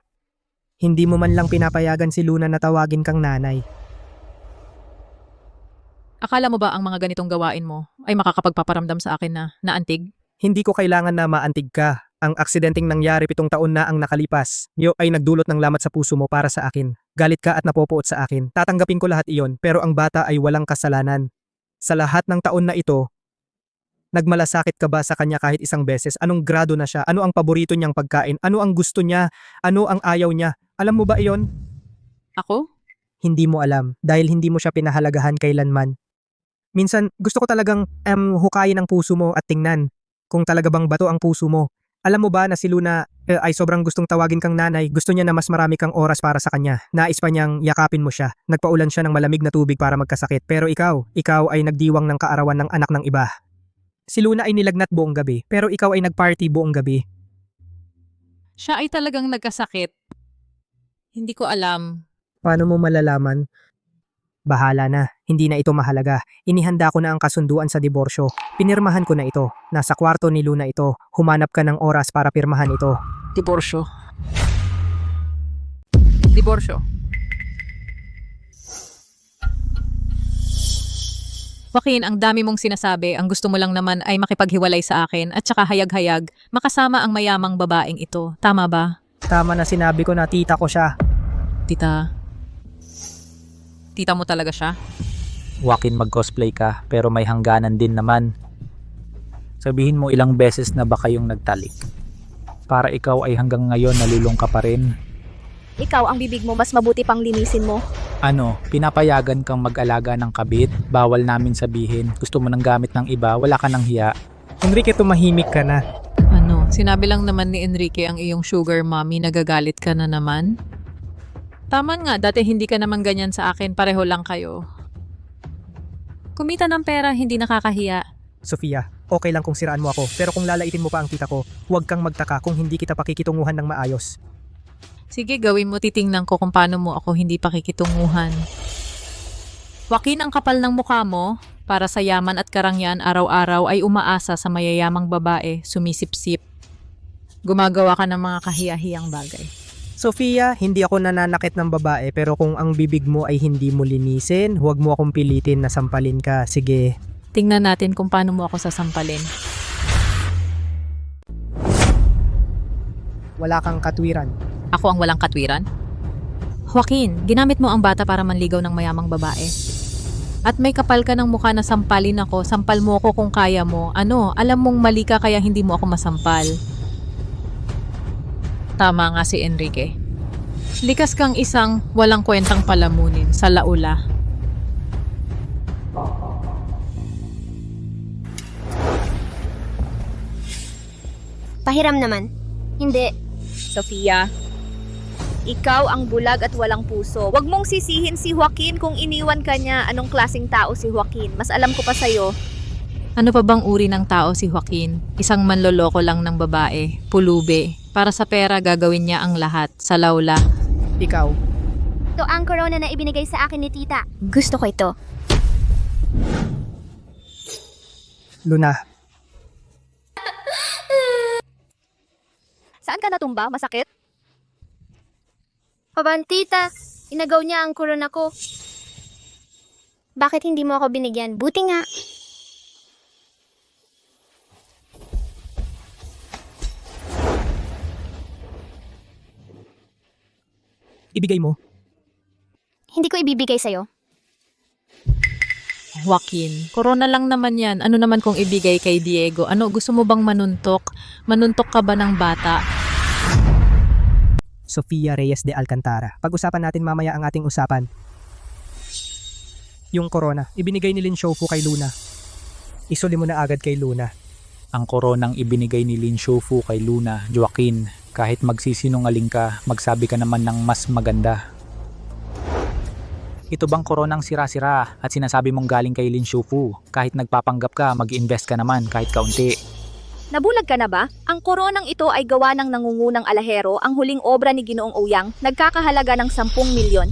Hindi mo man lang pinapayagan si Luna na tawagin kang nanay. Akala mo ba ang mga ganitong gawain mo ay makakapagpaparamdam sa akin na naantig? Hindi ko kailangan na maantig ka. Ang aksidenteng nangyari 7 taon na ang nakalipas. Yo ay nagdulot ng lamat sa puso mo para sa akin. Galit ka at napopoot sa akin. Tatanggapin ko lahat iyon, pero ang bata ay walang kasalanan. Sa lahat ng taon na ito, nagmalasakit ka ba sa kanya kahit isang beses? Anong grado na siya? Ano ang paborito niyang pagkain? Ano ang gusto niya? Ano ang ayaw niya? Alam mo ba iyon? Ako? Hindi mo alam dahil hindi mo siya pinahalagahan kailanman. Minsan, gusto ko talagang hukayin ang puso mo at tingnan kung talaga bang bato ang puso mo. Alam mo ba na si Luna ay sobrang gustong tawagin kang nanay? Gusto niya na mas marami kang oras para sa kanya. Nais pa niyang yakapin mo siya. Nagpaulan siya ng malamig na tubig para magkasakit. Pero ikaw ay nagdiwang ng kaarawan ng anak ng iba. Si Luna ay nilagnat buong gabi, pero ikaw ay nagparty buong gabi. Siya ay talagang nagkasakit. Hindi ko alam. Paano mo malalaman? Bahala na, hindi na ito mahalaga. Inihanda ko na ang kasunduan sa diborsyo. Pinirmahan ko na ito. Nasa kwarto ni Luna ito. Humanap ka ng oras para pirmahan ito. Diborsyo. Diborsyo. Joaquin, ang dami mong sinasabi. Ang gusto mo lang naman ay makipaghiwalay sa akin at saka hayag-hayag makasama ang mayamang babaeng ito. Tama ba? Tama na, sinabi ko na tita ko siya. Tita mo talaga siya? Joaquin, mag-cosplay ka, pero may hangganan din naman. Sabihin mo ilang beses na ba kayong nagtalik? Para ikaw ay hanggang ngayon nalulung ka pa rin. Ikaw, ang bibig mo, mas mabuti pang linisin mo. Ano, pinapayagan kang mag-alaga ng kabit? Bawal namin sabihin. Gusto mo ng gamit ng iba, wala ka ng hiya. Enrique, tumahimik ka na. Ano, sinabi lang naman ni Enrique ang iyong sugar mommy, nagagalit ka na naman? Tama nga, dati hindi ka naman ganyan sa akin, pareho lang kayo. Kumita ng pera, hindi nakakahiya. Sofia, okay lang kung siraan mo ako, pero kung lalaitin mo pa ang tita ko, huwag kang magtaka kung hindi kita pakikitunguhan ng maayos. Sige, gawin mo. Titingnan ko kung paano mo ako hindi pakikitunguhan. Joaquin, ang kapal ng mukha mo. Para sa yaman at karangyaan araw-araw ay umaasa sa mayayamang babae, sumisip-sip. Gumagawa ka ng mga kahiyahiyang bagay. Sofia, hindi ako nananakit ng babae pero kung ang bibig mo ay hindi mo linisin, huwag mo akong pilitin na sampalin ka. Sige. Tingnan natin kung paano mo ako sasampalin. Wala kang katwiran. Ako ang walang katwiran? Joaquin, ginamit mo ang bata para manligaw ng mayamang babae. At may kapal ka ng mukha na sampalin ako, sampal mo ako kung kaya mo. Ano, alam mong mali ka kaya hindi mo ako masampal. Tama nga si Enrique. Likas kang isang walang kwentang palamunin sa laula. Pahiram naman. Hindi. Sofia, ikaw ang bulag at walang puso. Huwag mong sisihin si Joaquin kung iniwan ka niya. Anong klaseng tao si Joaquin? Mas alam ko pa sa'yo. Ano pa bang uri ng tao si Joaquin? Isang manloloko lang ng babae, pulube. Para sa pera gagawin niya ang lahat, sa laula. Ikaw. Ito ang corona na ibinigay sa akin ni tita. Gusto ko ito. Luna, Saan ka natumba? Masakit? Paban, tita, inagaw niya ang corona ko. Bakit hindi mo ako binigyan? Buti nga. ibigay mo. Hindi ko ibibigay sa'yo. Joaquin, corona lang naman yan. Ano naman kung ibigay kay Diego? Ano, gusto mo bang manuntok? Manuntok ka ba ng bata? Sofia Reyes de Alcantara. Pag-usapan natin mamaya ang ating usapan. Yung corona, ibinigay ni Lin Shofu kay Luna. Isuli mo na agad kay Luna. Ang koronang ibinigay ni Lin Shofu kay Luna, Joaquin, kahit magsisinungaling ka, magsabi ka naman ng mas maganda. Ito bang koronang sira-sira at sinasabi mong galing kay Lin Shofu? Kahit nagpapanggap ka, mag-invest ka naman kahit kaunti. Nabulag ka na ba? Ang koronang ito ay gawa ng nangungunang alahero, ang huling obra ni Ginoong Uyang, nagkakahalaga ng 10 milyon.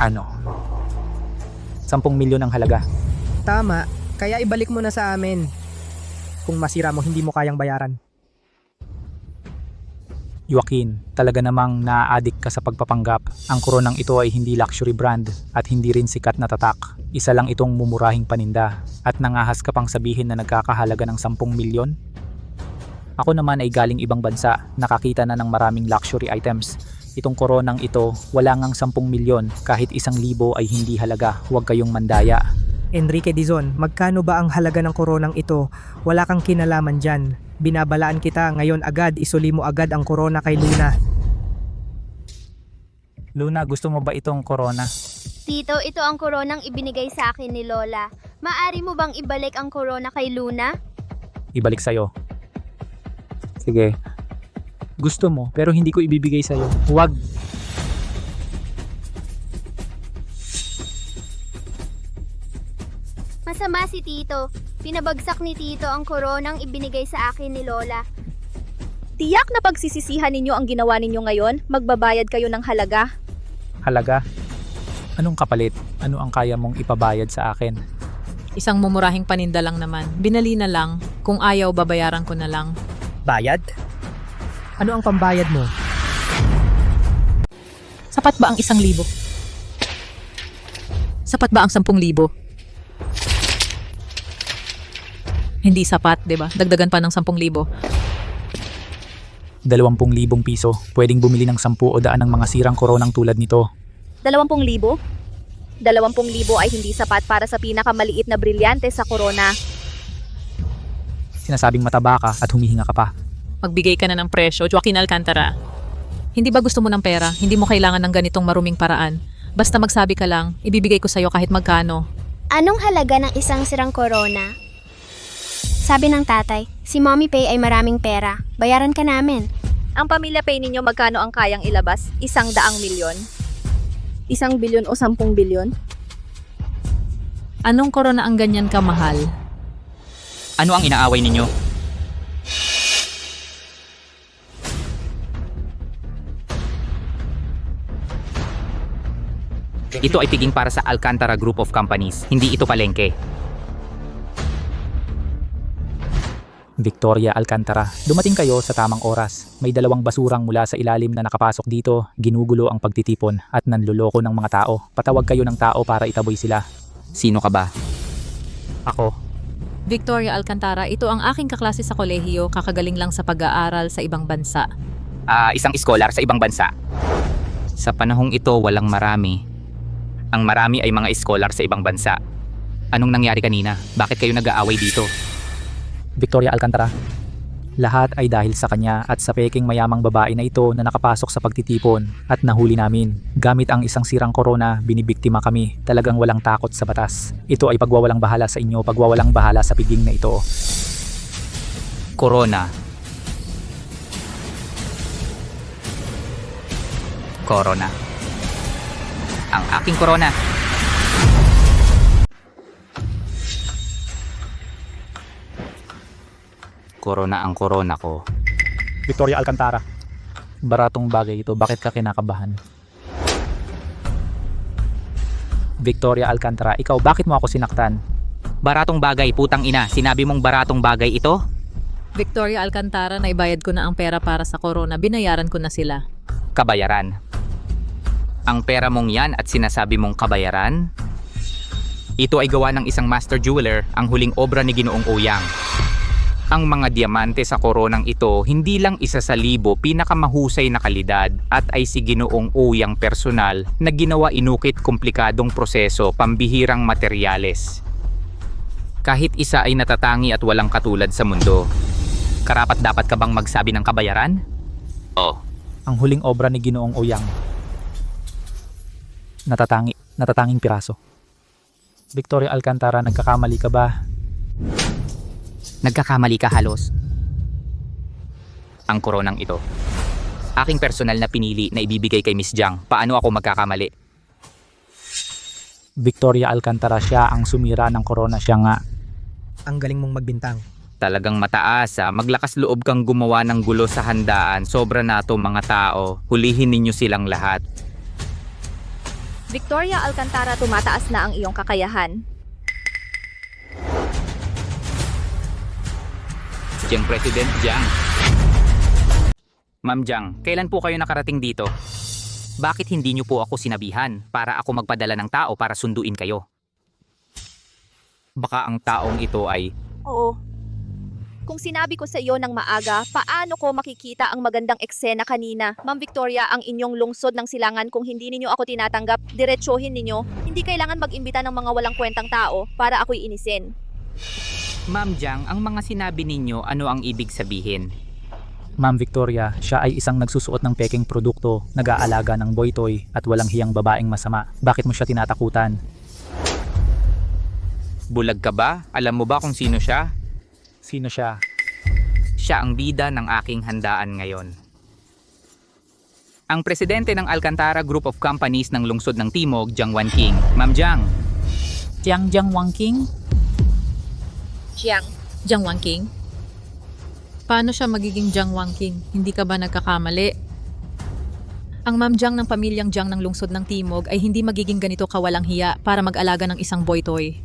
Ano? 10 milyon ang halaga. Tama, kaya ibalik mo na sa amin. Kung masira mo, hindi mo kayang bayaran. Joaquin, talaga namang naa-addict ka sa pagpapanggap. Ang koronang ito ay hindi luxury brand at hindi rin sikat na tatak. Isa lang itong mumurahing paninda at nangahas ka pang sabihin na nagkakahalaga ng 10 milyon? Ako naman ay galing ibang bansa, nakakita na ng maraming luxury items. Itong koronang ito, wala ngang 10 milyon, kahit 1,000 ay hindi halaga, huwag kayong mandaya. Enrique Dizon, magkano ba ang halaga ng koronang ito? Wala kang kinalaman dyan. Binabalaan kita, ngayon agad, isuli mo agad ang corona kay Luna. Luna, gusto mo ba itong corona? Tito, ito ang koronang ibinigay sa akin ni Lola. Maari mo bang ibalik ang corona kay Luna? Ibalik sa'yo. Sige. Gusto mo, pero hindi ko ibibigay sa'yo. Huwag. Masama si Tito. Pinabagsak ni Tito ang koronang ibinigay sa akin ni Lola. Tiyak na pagsisisihan ninyo ang ginawa ninyo ngayon, magbabayad kayo ng halaga. Halaga? Anong kapalit? Ano ang kaya mong ipabayad sa akin? Isang mumurahing paninda lang naman. Binali na lang. Kung ayaw, babayaran ko na lang. Bayad? Ano ang pambayad mo? Sapat ba ang 1,000? Sapat ba ang 10,000? Hindi sapat, 'di ba? Dagdagan pa ng 10,000. 20,000 piso. Pwedeng bumili ng 10 o daan ng mga sirang koronang tulad nito. 20,000? 20,000 ay hindi sapat para sa pinakamaliit na brilyante sa corona. Sinasabing mataba ka at humihinga ka pa. Magbigay ka na ng presyo, Joaquin Alcantara. Hindi ba gusto mo ng pera? Hindi mo kailangan ng ganitong maruming paraan. Basta magsabi ka lang, ibibigay ko sa'yo kahit magkano. Anong halaga ng isang sirang corona? Sabi ng tatay, si Mommy Pay ay maraming pera. Bayaran ka namin. Ang pamilya Pay ninyo magkano ang kayang ilabas? 100 milyon? 1 bilyon o 10 bilyon? Anong korona ang ganyan kamahal? Ano ang inaaway ninyo? Ito ay piging para sa Alcantara Group of Companies, hindi ito palengke. Victoria Alcantara, dumating kayo sa tamang oras. May dalawang basurang mula sa ilalim na nakapasok dito, ginugulo ang pagtitipon at nanluloko ng mga tao. Patawag kayo ng tao para itaboy sila. Sino ka ba? Ako, Victoria Alcantara, ito ang aking kaklase sa kolehiyo, kakagaling lang sa pag-aaral sa ibang bansa. Isang iskolar sa ibang bansa. Sa panahong ito, walang marami. Ang marami ay mga iskolar sa ibang bansa. Anong nangyari kanina? Bakit kayo nag-aaway dito? Victoria Alcantara. Lahat ay dahil sa kanya at sa peking mayamang babae na ito na nakapasok sa pagtitipon at nahuli namin. Gamit ang isang sirang korona, binibiktima kami. Talagang walang takot sa batas. Ito ay pagwawalang bahala sa inyo, pagwawalang bahala sa piging na ito. Corona. Corona. Ang aking corona. Corona ang corona ko. Victoria Alcantara. Baratong bagay ito, bakit ka kinakabahan? Victoria Alcantara, ikaw bakit mo ako sinaktan? Baratong bagay, putang ina. Sinabi mong baratong bagay ito? Victoria Alcantara, naibayad ko na ang pera para sa corona, binayaran ko na sila. Kabayaran. Ang pera mong yan at sinasabi mong kabayaran? Ito ay gawa ng isang master jeweler, ang huling obra ni Ginoong Ouyang. Ang mga diamante sa koronang ito hindi lang isa sa libo pinakamahusay na kalidad at ay si Ginoong Ouyang personal na ginawa inukit komplikadong proseso pambihirang materyales. Kahit isa ay natatangi at walang katulad sa mundo. Karapat dapat ka bang magsabi ng kabayaran? Oh. Ang huling obra ni Ginoong Ouyang. Natatanging piraso. Victoria Alcantara, nagkakamali ka ba? Nagkakamali ka halos. Ang koronang ito. Aking personal na pinili na ibibigay kay Miss Jiang. Paano ako magkakamali? Victoria Alcantara, siya ang sumira ng corona, siya nga. Ang galing mong magbintang. Talagang mataas ah. Maglakas loob kang gumawa ng gulo sa handaan. Sobra na to mga tao. Hulihin ninyo silang lahat. Victoria Alcantara, tumataas na ang iyong kakayahan. Jiang President Jiang. Ma'am Jiang, kailan po kayo nakarating dito? Bakit hindi niyo po ako sinabihan para ako magpadala ng tao para sunduin kayo? Baka ang taong ito ay... Oo. Kung sinabi ko sa iyo ng maaga, paano ko makikita ang magandang eksena kanina? Ma'am Victoria, ang inyong lungsod ng silangan, kung hindi ninyo ako tinatanggap, diretsohin ninyo. Hindi kailangan mag-imbita ng mga walang kwentang tao para ako'y inisin. Ma'am Jiang, ang mga sinabi ninyo, ano ang ibig sabihin? Ma'am Victoria, siya ay isang nagsusuot ng peking produkto, nag-aalaga ng boytoy at walang hiyang babaeng masama. Bakit mo siya tinatakutan? Bulag ka ba? Alam mo ba kung sino siya? Sino siya? Siya ang bida ng aking handaan ngayon. Ang presidente ng Alcantara Group of Companies ng lungsod ng Timog, Jiang Wanqing. Ma'am Jiang. Jiang Wanqing? Jiang. Jiang Wanqing? Paano siya magiging Jiang Wanqing? Hindi ka ba nagkakamali? Ang Ma'am Jiang ng pamilyang Jiang ng lungsod ng Timog ay hindi magiging ganito kawalang hiya para mag-alaga ng isang boytoy.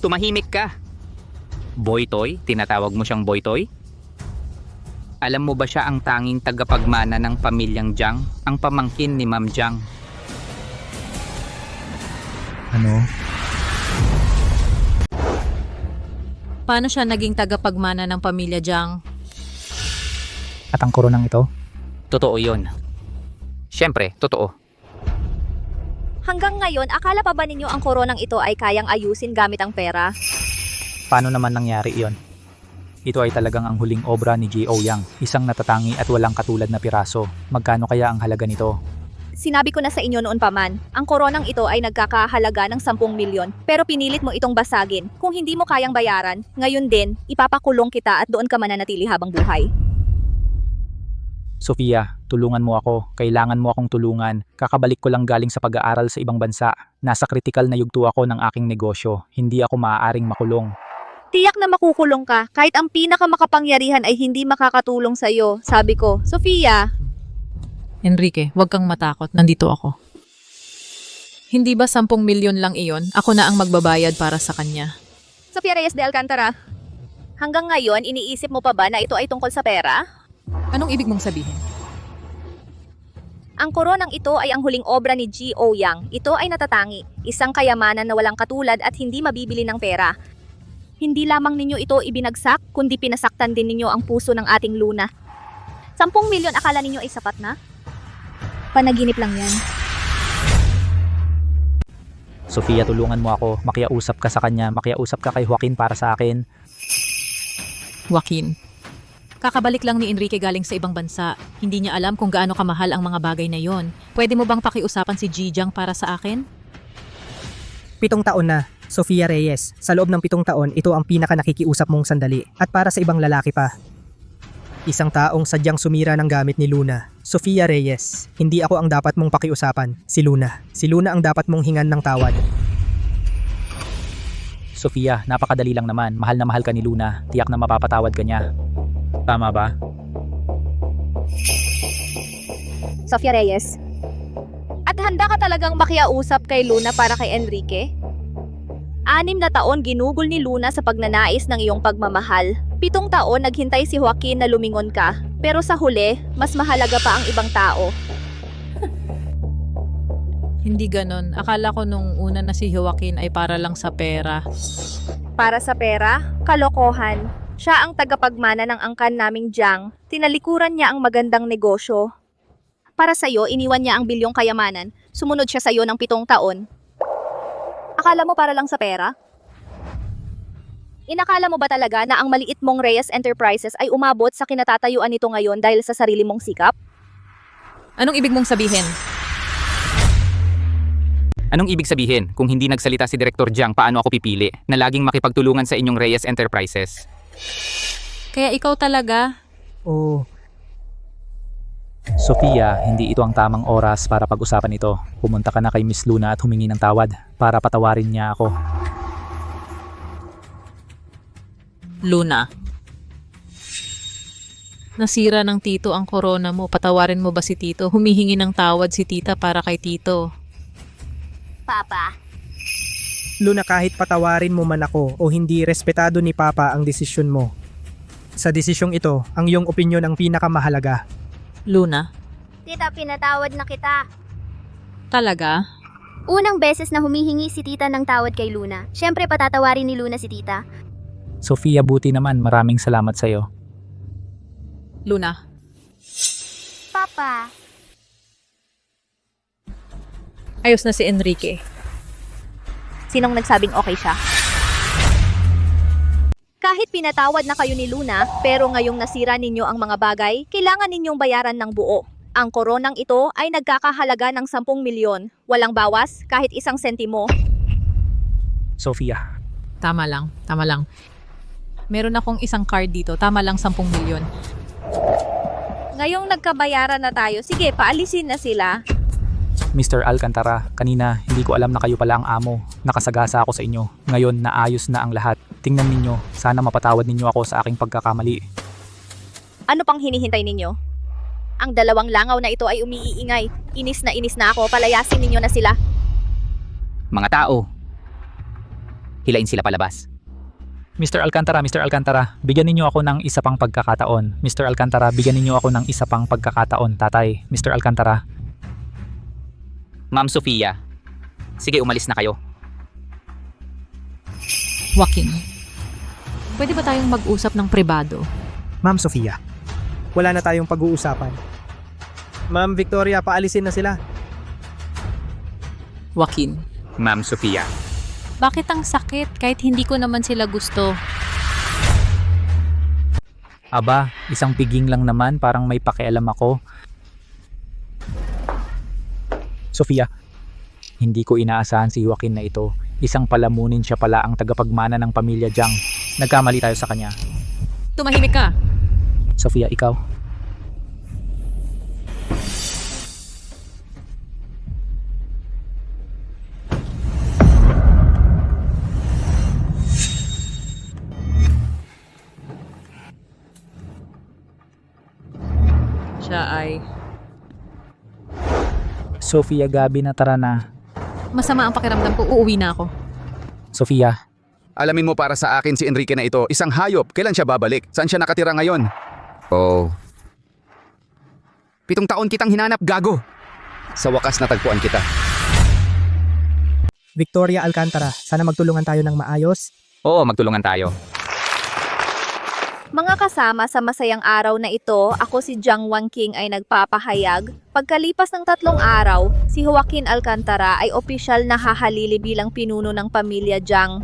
Tumahimik ka. Boytoy? Tinatawag mo siyang boytoy? Alam mo ba siya ang tanging tagapagmana ng pamilyang Jiang? Ang pamangkin ni Ma'am Jiang. Ano? Paano siya naging tagapagmana ng pamilya Jiang? At ang koronang ito? Totoo yun. Siyempre, totoo. Hanggang ngayon, akala pa ba ninyo ang koronang ito ay kayang ayusin gamit ang pera? Paano naman nangyari iyon? Ito ay talagang ang huling obra ni G. Ouyang, isang natatangi at walang katulad na piraso. Magkano kaya ang halaga nito? Sinabi ko na sa inyo noon pa man, ang koronang ito ay nagkakahalaga ng 10 milyon, pero pinilit mo itong basagin. Kung hindi mo kayang bayaran, ngayon din, ipapakulong kita at doon ka mananatili habang buhay. Sofia, tulungan mo ako. Kailangan mo akong tulungan. Kakabalik ko lang galing sa pag-aaral sa ibang bansa. Nasa kritikal na yugto ako ng aking negosyo. Hindi ako maaaring makulong. Tiyak na makukulong ka, kahit ang pinakamakapangyarihan ay hindi makakatulong sa iyo. Sabi ko, Sofia, Enrique, huwag kang matakot. Nandito ako. Hindi ba 10 milyon lang iyon? Ako na ang magbabayad para sa kanya. Sofia Reyes de Alcantara, hanggang ngayon iniisip mo pa ba na ito ay tungkol sa pera? Anong ibig mong sabihin? Ang koronang ito ay ang huling obra ni G. Ouyang. Ito ay natatangi, isang kayamanan na walang katulad at hindi mabibili ng pera. Hindi lamang ninyo ito ibinagsak, kundi pinasaktan din ninyo ang puso ng ating Luna. 10 milyon akala ninyo ay sapat na? Panaginip lang yan. Sofia, tulungan mo ako. Makiausap ka sa kanya. Makiausap ka kay Joaquin para sa akin. Joaquin. Kakabalik lang ni Enrique galing sa ibang bansa. Hindi niya alam kung gaano kamahal ang mga bagay na yon. Pwede mo bang pakiusapan si Jijang para sa akin? 7 taon na, Sofia Reyes. Sa loob ng 7 taon, ito ang pinaka nakikiusap mong sandali. At para sa ibang lalaki pa. Isang taong sadyang sumira ng gamit ni Luna. Sofia Reyes, hindi ako ang dapat mong pakiusapan. Si Luna. Si Luna ang dapat mong hingan ng tawad. Sofia, napakadali lang naman. Mahal na mahal ka ni Luna. Tiyak na mapapatawad ka niya. Tama ba? Sofia Reyes. At handa ka talagang makiausap kay Luna para kay Enrique? 6 na taon ginugol ni Luna sa pagnanais ng iyong pagmamahal. 7 taon naghintay si Joaquin na lumingon ka. Pero sa huli, mas mahalaga pa ang ibang tao. Hindi ganon. Akala ko nung una na si Joaquin ay para lang sa pera. Para sa pera, kalokohan. Siya ang tagapagmana ng angkan naming Jiang. Tinalikuran niya ang magandang negosyo. Para sa'yo, iniwan niya ang bilyong kayamanan. Sumunod siya sa'yo ng 7 taon. Akala mo para lang sa pera? Inakala mo ba talaga na ang maliit mong Reyes Enterprises ay umabot sa kinatatayuan nito ngayon dahil sa sarili mong sikap? Anong ibig mong sabihin? Anong ibig sabihin? Kung hindi nagsalita si Direktor Jiang, paano ako pipili na laging makipagtulungan sa inyong Reyes Enterprises? Kaya ikaw talaga? Oh, Sofia, hindi ito ang tamang oras para pag-usapan ito. Pumunta ka na kay Miss Luna at humingi ng tawad para patawarin niya ako. Luna. Nasira ng tito ang corona mo. Patawarin mo ba si tito? Humihingi ng tawad si tita para kay tito. Papa. Luna, kahit patawarin mo man ako o hindi, respetado ni Papa ang desisyon mo. Sa desisyong ito, ang iyong opinyon ang pinakamahalaga. Luna. Tita, pinatawad na kita. Talaga? Unang beses na humihingi si tita ng tawad kay Luna. Siyempre patatawarin ni Luna si tita. Sofia, buti naman. Maraming salamat sa'yo. Luna. Papa. Ayos na si Enrique. Sinong nagsabing okay siya? Kahit pinatawad na kayo ni Luna, pero ngayong nasira ninyo ang mga bagay, kailangan ninyong bayaran ng buo. Ang koronang ito ay nagkakahalaga ng 10 milyon. Walang bawas, kahit 1 sentimo. Sofia. Tama lang. Tama lang. Meron akong isang card dito. Tama lang 10 milyon. Ngayong nagkabayaran na tayo, sige, paalisin na sila. Mr. Alcantara, kanina hindi ko alam na kayo pala ang amo. Nakasagasa ako sa inyo. Ngayon naayos na ang lahat. Tingnan ninyo, sana mapatawad ninyo ako sa aking pagkakamali. Ano pang hinihintay ninyo? Ang 2 langaw na ito ay umiiingay. Inis na ako, palayasin ninyo na sila. Mga tao, hilain sila palabas. Mr. Alcantara, bigyan ninyo ako ng isa pang pagkakataon. Mr. Alcantara, bigyan ninyo ako ng isa pang pagkakataon, tatay. Mr. Alcantara. Ma'am Sofia, sige umalis na kayo. Joaquin. Pwede ba tayong mag-usap ng pribado? Ma'am Sofia, wala na tayong pag-uusapan. Ma'am Victoria, paalisin na sila. Joaquin. Ma'am Sofia. Bakit ang sakit kahit hindi ko naman sila gusto? Aba, isang piging lang naman, parang may pakialam ako. Sofia, hindi ko inaasahan si Joaquin na ito. Isang palamunin siya pala ang tagapagmana ng pamilya Jiang. Nagkamali tayo sa kanya. Tumahimik ka. Sofia, ikaw? Siya ay... Sofia, Gabi na, tara na. Masama ang pakiramdam ko, uuwi na ako. Sofia, Alamin mo para sa akin si Enrique na ito, isang hayop. Kailan siya babalik? Saan siya nakatira ngayon? Oh, 7 taon kitang hinanap, gago. Sa wakas natagpuan kita. Victoria Alcantara, sana magtulungan tayo ng maayos. Oo, magtulungan tayo. Mga kasama sa masayang araw na ito, ako si Jiang Wanqing ay nagpapahayag. Pagkalipas ng 3 araw, si Joaquin Alcantara ay opisyal na hahalili bilang pinuno ng pamilya Jiang.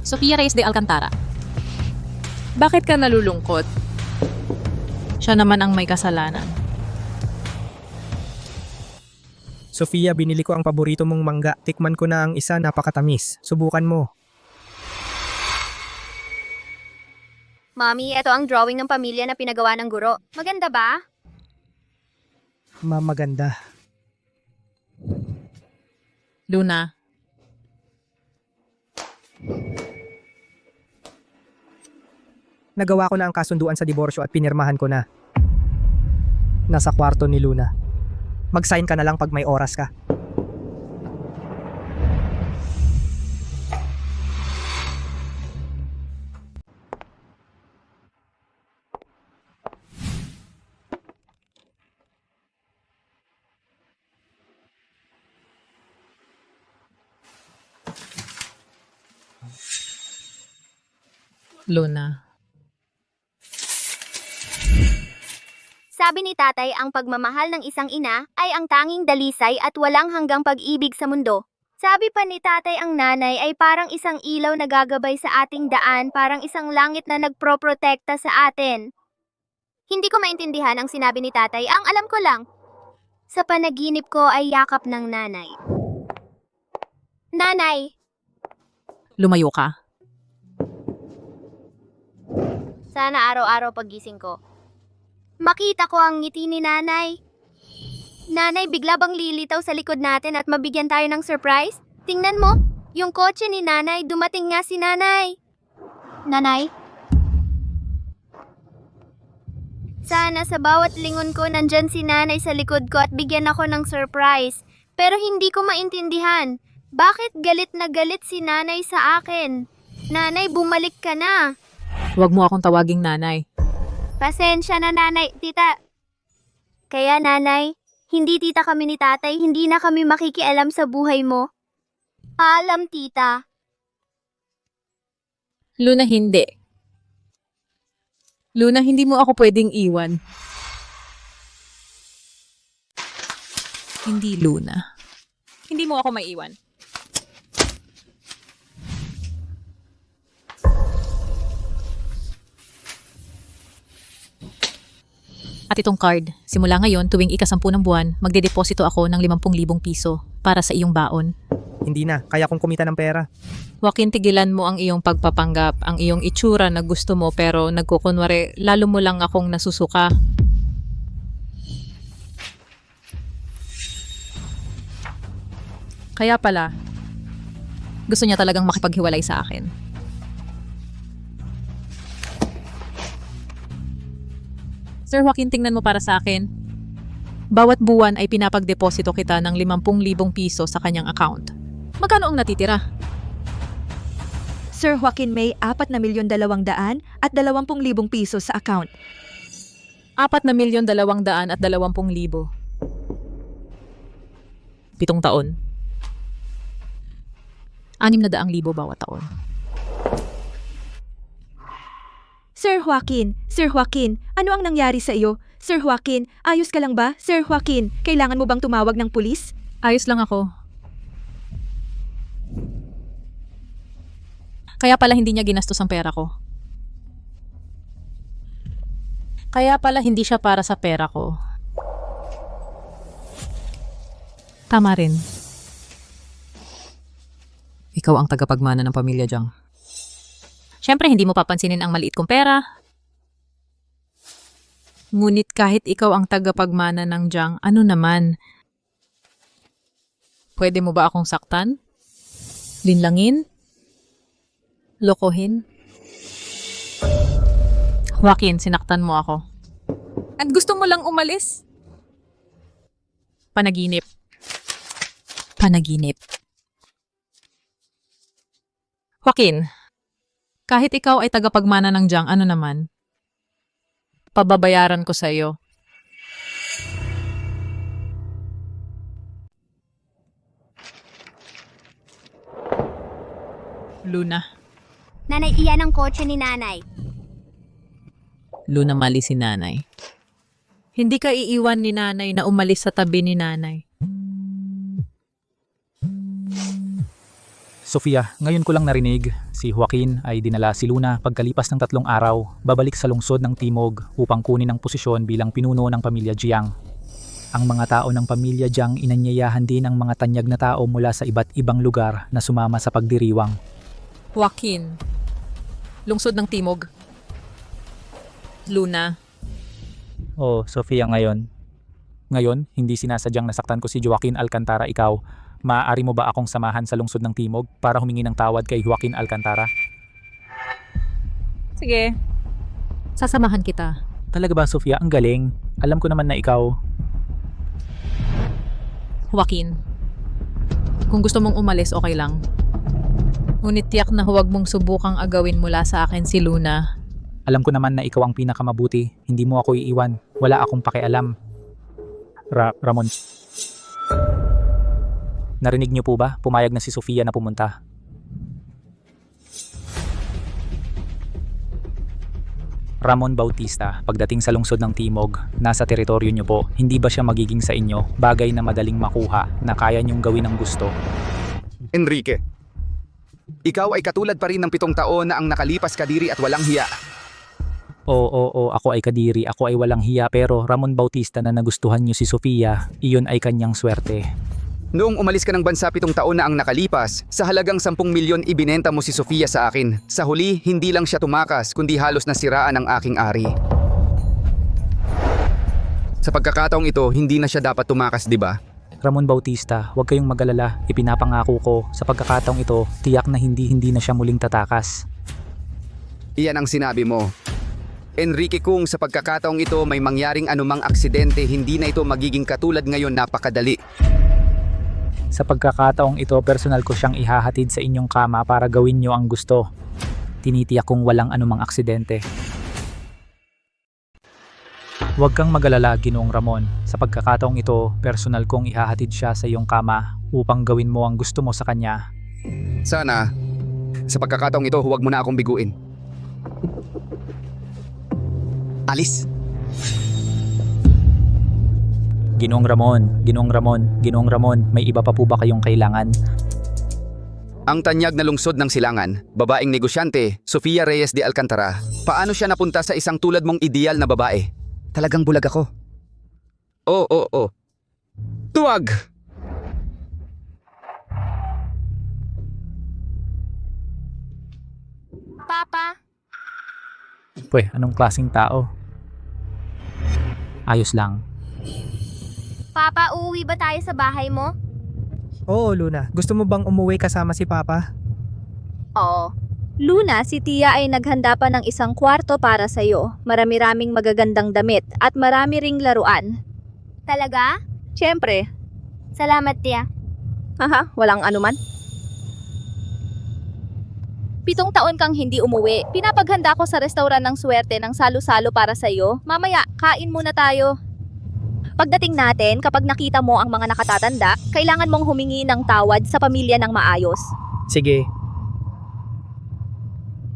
Sofia Reyes de Alcantara. Bakit ka nalulungkot? Siya naman ang may kasalanan. Sofia, binili ko ang paborito mong mangga. Tikman ko na ang isa, napakatamis. Subukan mo. Mommy, ito ang drawing ng pamilya na pinagawa ng guro. Maganda ba? Maganda. Luna, Nagawa ko na ang kasunduan sa diborsyo at pinirmahan ko na. Nasa kwarto ni Luna. Mag-sign ka na lang pag may oras ka. Luna. Sabi ni tatay ang pagmamahal ng isang ina ay ang tanging dalisay at walang hanggang pag-ibig sa mundo. Sabi pa ni tatay ang nanay ay parang isang ilaw na gagabay sa ating daan, parang isang langit na nagproprotekta sa atin. Hindi ko maintindihan ang sinabi ni tatay, ang alam ko lang. Sa panaginip ko ay yakap ng nanay. Nanay! Lumayo ka. Sana araw-araw pagising ko. Makita ko ang ngiti ni nanay. Nanay, bigla bang lilitaw sa likod natin at mabigyan tayo ng surprise? Tingnan mo, yung kotse ni nanay, dumating nga si nanay. Nanay? Sana sa bawat lingon ko nandyan si nanay sa likod ko at bigyan ako ng surprise. Pero hindi ko maintindihan. Bakit galit na galit si nanay sa akin? Nanay, bumalik ka na. Huwag mo akong tawaging nanay. Pasensya na nanay, tita. Kaya nanay, hindi tita kami ni tatay, hindi na kami makikialam sa buhay mo. Alam tita. Luna, hindi. Luna, hindi mo ako pwedeng iwan. Hindi, Luna. Hindi mo ako maiwan. At itong card, simula ngayon tuwing ika-10 ng buwan, magdedeposito ako ng 50,000 piso para sa iyong baon. Hindi na, kaya kong kumita ng pera. Joaquin, tigilan mo ang iyong pagpapanggap, ang iyong itsura na gusto mo pero nagkukunwari, lalo mo lang akong nasusuka. Kaya pala, gusto niya talagang makipaghiwalay sa akin. Sir Joaquin, tingnan mo para sa akin. Bawat buwan ay pinapagdeposito kita ng 50,000 piso sa kanyang account. Magkano ang natitira? Sir Joaquin, may 4,200,000 at 20,000 piso sa account. 4,200,000 at 20,000. 7 taon. 600,000 bawat taon. Sir Joaquin, ano ang nangyari sa iyo? Sir Joaquin, ayos ka lang ba? Sir Joaquin, kailangan mo bang tumawag ng pulis? Ayos lang ako. Kaya pala hindi niya ginastos ang pera ko. Kaya pala hindi siya para sa pera ko. Tama rin. ikaw ang tagapagmana ng pamilya Jiang. Siyempre, hindi mo papansinin ang maliit kong pera. Ngunit kahit ikaw ang tagapagmana ng Jiang, ano naman? Pwede mo ba akong saktan? Linlangin? Lokohin? Joaquin, sinaktan mo ako. At gusto mo lang umalis? Panaginip. Panaginip. Joaquin, kahit ikaw ay tagapagmana ng Jiang, ano naman? Pababayaran ko sa iyo. Luna. Nanay, iyan ang kotse ni nanay. Luna, mali si nanay. Hindi ka iiwan ni nanay na umalis sa tabi ni nanay. Sofia, ngayon ko lang narinig, si Joaquin ay dinala si Luna pagkalipas ng 3 araw, babalik sa lungsod ng Timog upang kunin ang posisyon bilang pinuno ng pamilya Jiang. Ang mga tao ng pamilya Jiang inanyayahan din ang mga tanyag na tao mula sa iba't ibang lugar na sumama sa pagdiriwang. Joaquin, lungsod ng Timog. Luna. Oh, Sofia, ngayon, hindi sinasadyang nasaktan ko si Joaquin Alcantara, ikaw. Maaari mo ba akong samahan sa lungsod ng Timog para humingi ng tawad kay Joaquin Alcantara? Sige. Sasamahan kita. Talaga ba, Sofia? Ang galing. Alam ko naman na ikaw. Joaquin, kung gusto mong umalis, okay lang. Ngunit tiyak na huwag mong subukang agawin mula sa akin si Luna. Alam ko naman na ikaw ang pinakamabuti. Hindi mo ako iiwan. Wala akong pakialam. Ramon. Narinig niyo po ba? Pumayag na si Sofia na pumunta. Ramon Bautista, pagdating sa lungsod ng Timog, nasa teritoryo niyo po, hindi ba siya magiging sa inyo bagay na madaling makuha na kaya niyong gawin ang gusto? Enrique, ikaw ay katulad pa rin ng 7 taon na ang nakalipas kadiri at walang hiya. Oo, ako ay kadiri, ako ay walang hiya, pero Ramon Bautista na nagustuhan niyo si Sofia, iyon ay kanyang swerte. Noong umalis ka ng bansa 7 taon na ang nakalipas, sa halagang 10 milyon ibinenta mo si Sofia sa akin. Sa huli, hindi lang siya tumakas, kundi halos nasiraan ang aking ari. Sa pagkakataong ito, hindi na siya dapat tumakas, di ba? Ramon Bautista, huwag kayong mag-alala, ipinapangako ko, sa pagkakataong ito, tiyak na hindi na siya muling tatakas. Iyan ang sinabi mo. Enrique, kung sa pagkakataong ito may mangyaring anumang aksidente, hindi na ito magiging katulad ngayon, napakadali. Sa pagkakataong ito, personal ko siyang ihahatid sa inyong kama para gawin niyo ang gusto. Tinitiyak kong walang anumang aksidente. Huwag kang mag-alala, Ginoong Ramon. Sa pagkakataong ito, personal kong ihahatid siya sa iyong kama upang gawin mo ang gusto mo sa kanya. Sana, sa pagkakataong ito, huwag mo na akong biguin. Alis! Ginoong Ramon, may iba pa po ba kayong kailangan? Ang tanyag na lungsod ng Silangan, babaeng negosyante, Sofia Reyes de Alcantara. Paano siya napunta sa isang tulad mong ideal na babae? Talagang bulag ako. Oo. Tuwag! Papa? Pwe, anong klaseng tao? Ayos lang. Papa, uuwi ba tayo sa bahay mo? Oo, Luna. Gusto mo bang umuwi kasama si Papa? Oo. Luna, si Tia ay naghanda pa ng isang kwarto para sa'yo. Marami-raming magagandang damit at marami ring laruan. Talaga? Siyempre. Salamat, Tia. Haha, walang anuman. 7 taon kang hindi umuwi. Pinapaghanda ko sa restaurant ng swerte ng salo-salo para sa'yo. Mamaya, kain muna tayo. Pagdating natin, kapag nakita mo ang mga nakatatanda, kailangan mong humingi ng tawad sa pamilya ng maayos. Sige.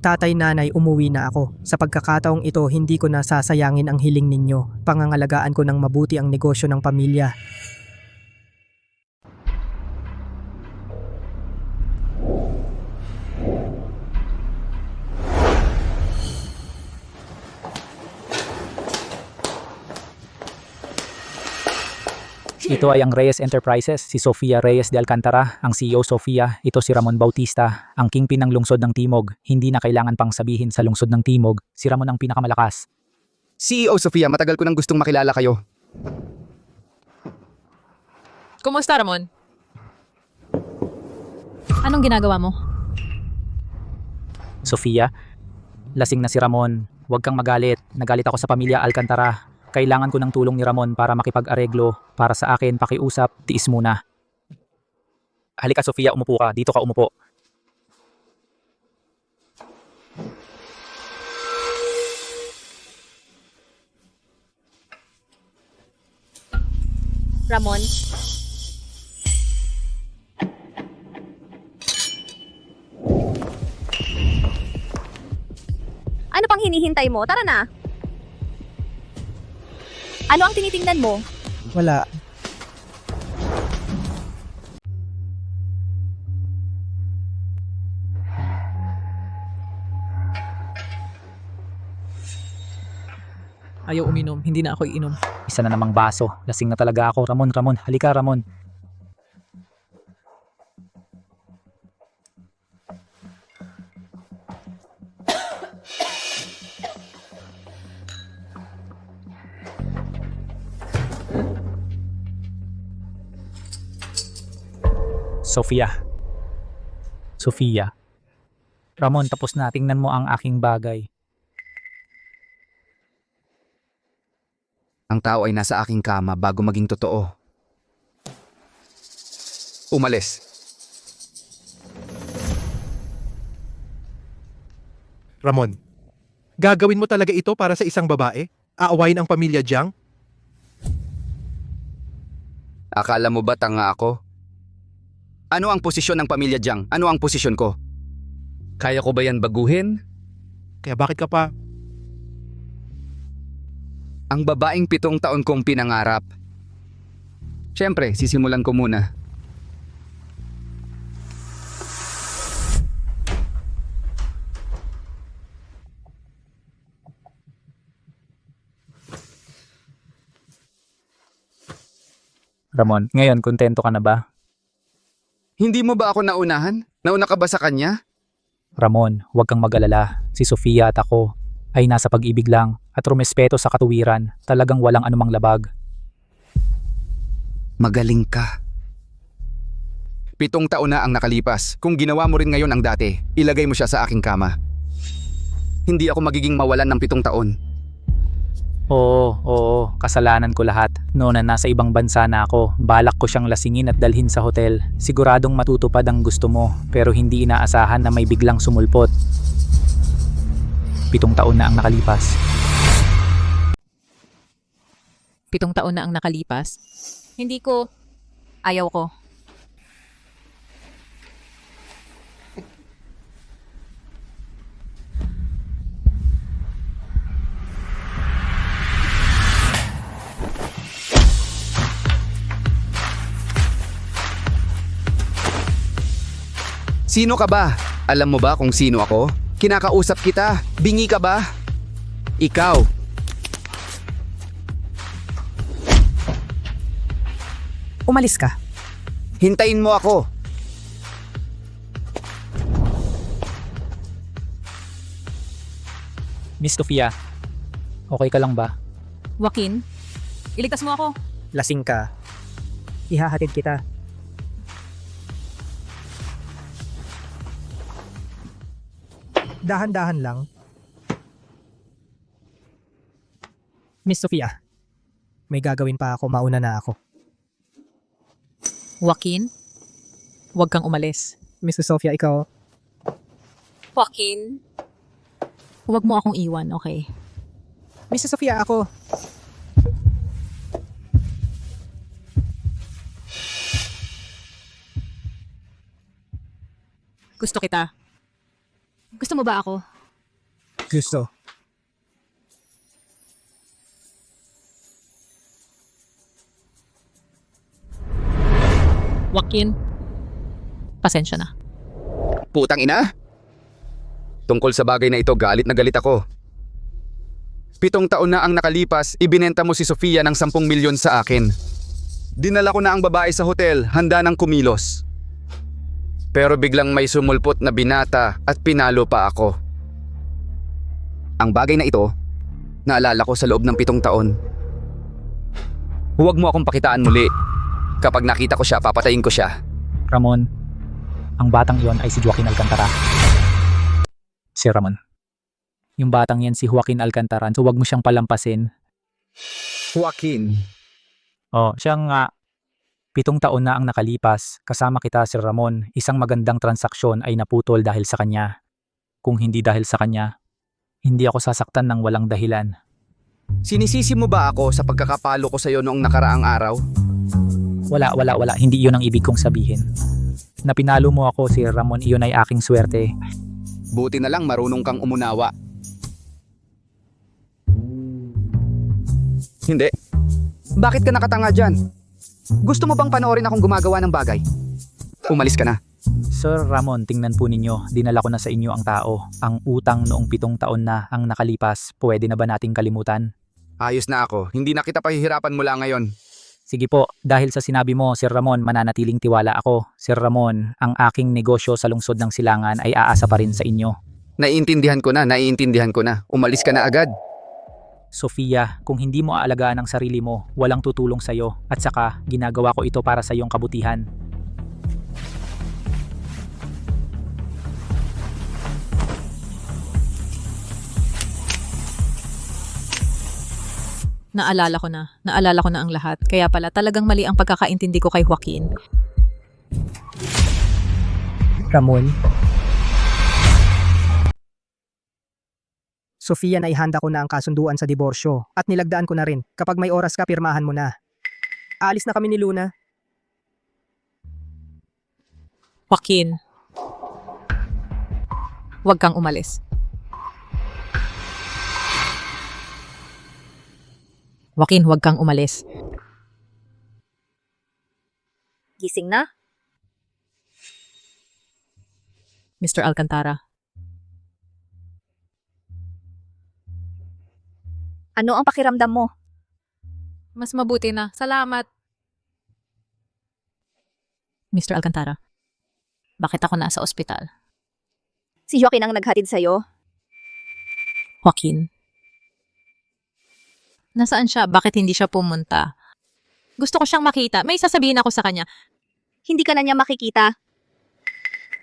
Tatay, nanay, umuwi na ako. Sa pagkakataong ito, hindi ko na sasayangin ang hiling ninyo. Pangangalagaan ko ng mabuti ang negosyo ng pamilya. Ito ay ang Reyes Enterprises, si Sofia Reyes de Alcantara, ang CEO Sofia. Ito si Ramon Bautista, ang kingpin ng lungsod ng Timog. Hindi na kailangan pang sabihin sa lungsod ng Timog, si Ramon ang pinakamalakas. CEO Sofia, matagal ko nang gustong makilala kayo. Kumusta, Ramon? Anong ginagawa mo? Sofia, lasing na si Ramon. Huwag kang magalit. Nagalit ako sa pamilya Alcantara. Kailangan ko ng tulong ni Ramon para makipag-areglo. Para sa akin, pakiusap, tiis muna. Halika Sofia, umupo ka. Dito ka umupo. Ramon, ano pang hinihintay mo? Tara na! Ano ang tinitingnan mo? Wala. Ayaw uminom, hindi na ako iinom. Isa na namang baso. Lasing na talaga ako. Ramon, halika Ramon. Sofia. Ramon, tapos na. Tingnan mo ang aking bagay. Ang tao ay nasa aking kama bago maging totoo. Umalis. Ramon, gagawin mo talaga ito para sa isang babae? Aawayin ang pamilya Jiang? Akala mo ba tanga ako? Ano ang posisyon ng pamilya Jiang? Ano ang posisyon ko? Kaya ko ba yan baguhin? Kaya bakit ka pa? Ang babaeng 7 taon kong pinangarap. Siyempre, sisimulan ko muna. Ramon, ngayon, kontento ka na ba? Hindi mo ba ako naunahan? Nauna ka ba sa kanya? Ramon, huwag kang mag-alala. Si Sofia at ako ay nasa pag-ibig lang at rumespeto sa katuwiran. Talagang walang anumang labag. Magaling ka. 7 taon na ang nakalipas. Kung ginawa mo rin ngayon ang dati, ilagay mo siya sa aking kama. Hindi ako magiging mawalan ng 7 taon. Oo, kasalanan ko lahat. Noon na nasa ibang bansa na ako, balak ko siyang lasingin at dalhin sa hotel. Siguradong matutupad ang gusto mo, pero hindi inaasahan na may biglang sumulpot. 7 taon na ang nakalipas. 7 taon na ang nakalipas. Hindi ko. Ayaw ko. Sino ka ba? Alam mo ba kung sino ako? Kinakausap kita. Bingi ka ba? Ikaw. Umalis ka. Hintayin mo ako. Miss Sofia, okay ka lang ba? Joaquin, iligtas mo ako. Lasing ka. Ihahatid kita. Dahan-dahan lang. Miss Sofia, may gagawin pa ako, mauna na ako. Joaquin, huwag kang umalis. Miss Sofia, ikaw. Joaquin, huwag mo akong iwan, okay? Miss Sofia, ako. Gusto kita. Gusto mo ba ako? Gusto. Joaquin, pasensya na. Putang ina! Tungkol sa bagay na ito, galit na galit ako. 7 taon na ang nakalipas, ibinenta mo si Sofia ng 10 milyon sa akin. Dinala ko na ang babae sa hotel, handa ng kumilos. Pero biglang may sumulpot na binata at pinalo pa ako. Ang bagay na ito, naalala ko sa loob ng 7 taon. Huwag mo akong pakitaan muli. Kapag nakita ko siya, papatayin ko siya. Ramon, ang batang iyon ay si Joaquin Alcantara. Si Ramon. Yung batang yan si Joaquin Alcantara, so wag mo siyang palampasin. Joaquin. Oh, siya nga. 7 taon na ang nakalipas, kasama kita si Ramon. Isang magandang transaksyon ay naputol dahil sa kanya. Kung hindi dahil sa kanya, hindi ako sasaktan ng walang dahilan. Sinisisi mo ba ako sa pagkakapalo ko sa iyo noong nakaraang araw? Wala. Hindi iyon ang ibig kong sabihin. Na pinalo mo ako si Ramon, iyon ay aking swerte. Buti na lang marunong kang umunawa. Hindi. Bakit ka nakatanga dyan? Gusto mo bang panoorin akong gumagawa ng bagay? Umalis ka na. Sir Ramon, tingnan po ninyo, dinala ko na sa inyo ang tao. Ang utang noong 7 taon na ang nakalipas, pwede na ba nating kalimutan? Ayos na ako, hindi na kita pahihirapan mula ngayon. Sige po, dahil sa sinabi mo, Sir Ramon, mananatiling tiwala ako. Sir Ramon, ang aking negosyo sa lungsod ng Silangan ay aasa pa rin sa inyo. Naiintindihan ko na. Umalis ka na agad. Sofia, kung hindi mo aalagaan ang sarili mo, walang tutulong sa'yo. At saka, ginagawa ko ito para sa iyong kabutihan. Naalala ko na ang lahat. Kaya pala talagang mali ang pagkakaintindi ko kay Joaquin. Ramon. Sofia, naihanda ko na ang kasunduan sa diborsyo at nilagdaan ko na rin. Kapag may oras ka, pirmahan mo na. Aalis na kami ni Luna. Joaquin, huwag kang umalis. Joaquin, huwag kang umalis. Gising na? Mr. Alcantara. Ano ang pakiramdam mo? Mas mabuti na. Salamat. Mr. Alcantara, bakit ako nasa ospital? Si Joaquin ang naghatid sa'yo? Joaquin? Nasaan siya? Bakit hindi siya pumunta? Gusto ko siyang makita. May sasabihin ako sa kanya. Hindi ka na niya makikita.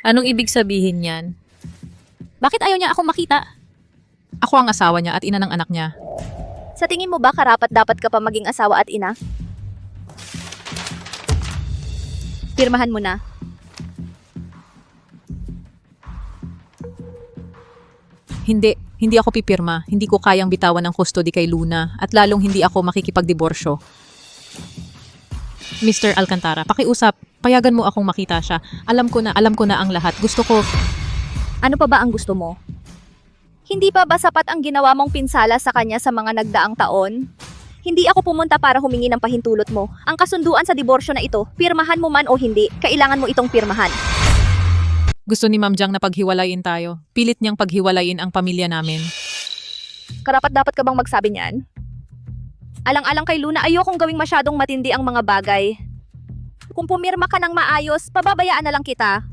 Anong ibig sabihin yan? Bakit ayaw niya akong makita? Ako ang asawa niya at ina ng anak niya. Sa tingin mo ba karapat dapat ka pa maging asawa at ina? Pirmahan mo na. Hindi ako pipirma. Hindi ko kayang bitawan ng custody kay Luna at lalong hindi ako makikipagdiborsyo. Mr. Alcantara, pakiusap. Payagan mo akong makita siya. Alam ko na ang lahat. Gusto ko. Ano pa ba ang gusto mo? Hindi pa ba sapat ang ginawa mong pinsala sa kanya sa mga nagdaang taon? Hindi ako pumunta para humingi ng pahintulot mo. Ang kasunduan sa diborsyo na ito, pirmahan mo man o hindi, kailangan mo itong pirmahan. Gusto ni Ma'am Jiang na paghiwalayin tayo. Pilit niyang paghiwalayin ang pamilya namin. Karapat dapat ka bang magsabi niyan? Alang-alang kay Luna, ayokong gawing masyadong matindi ang mga bagay. Kung pumirma ka ng maayos, pababayaan na lang kita.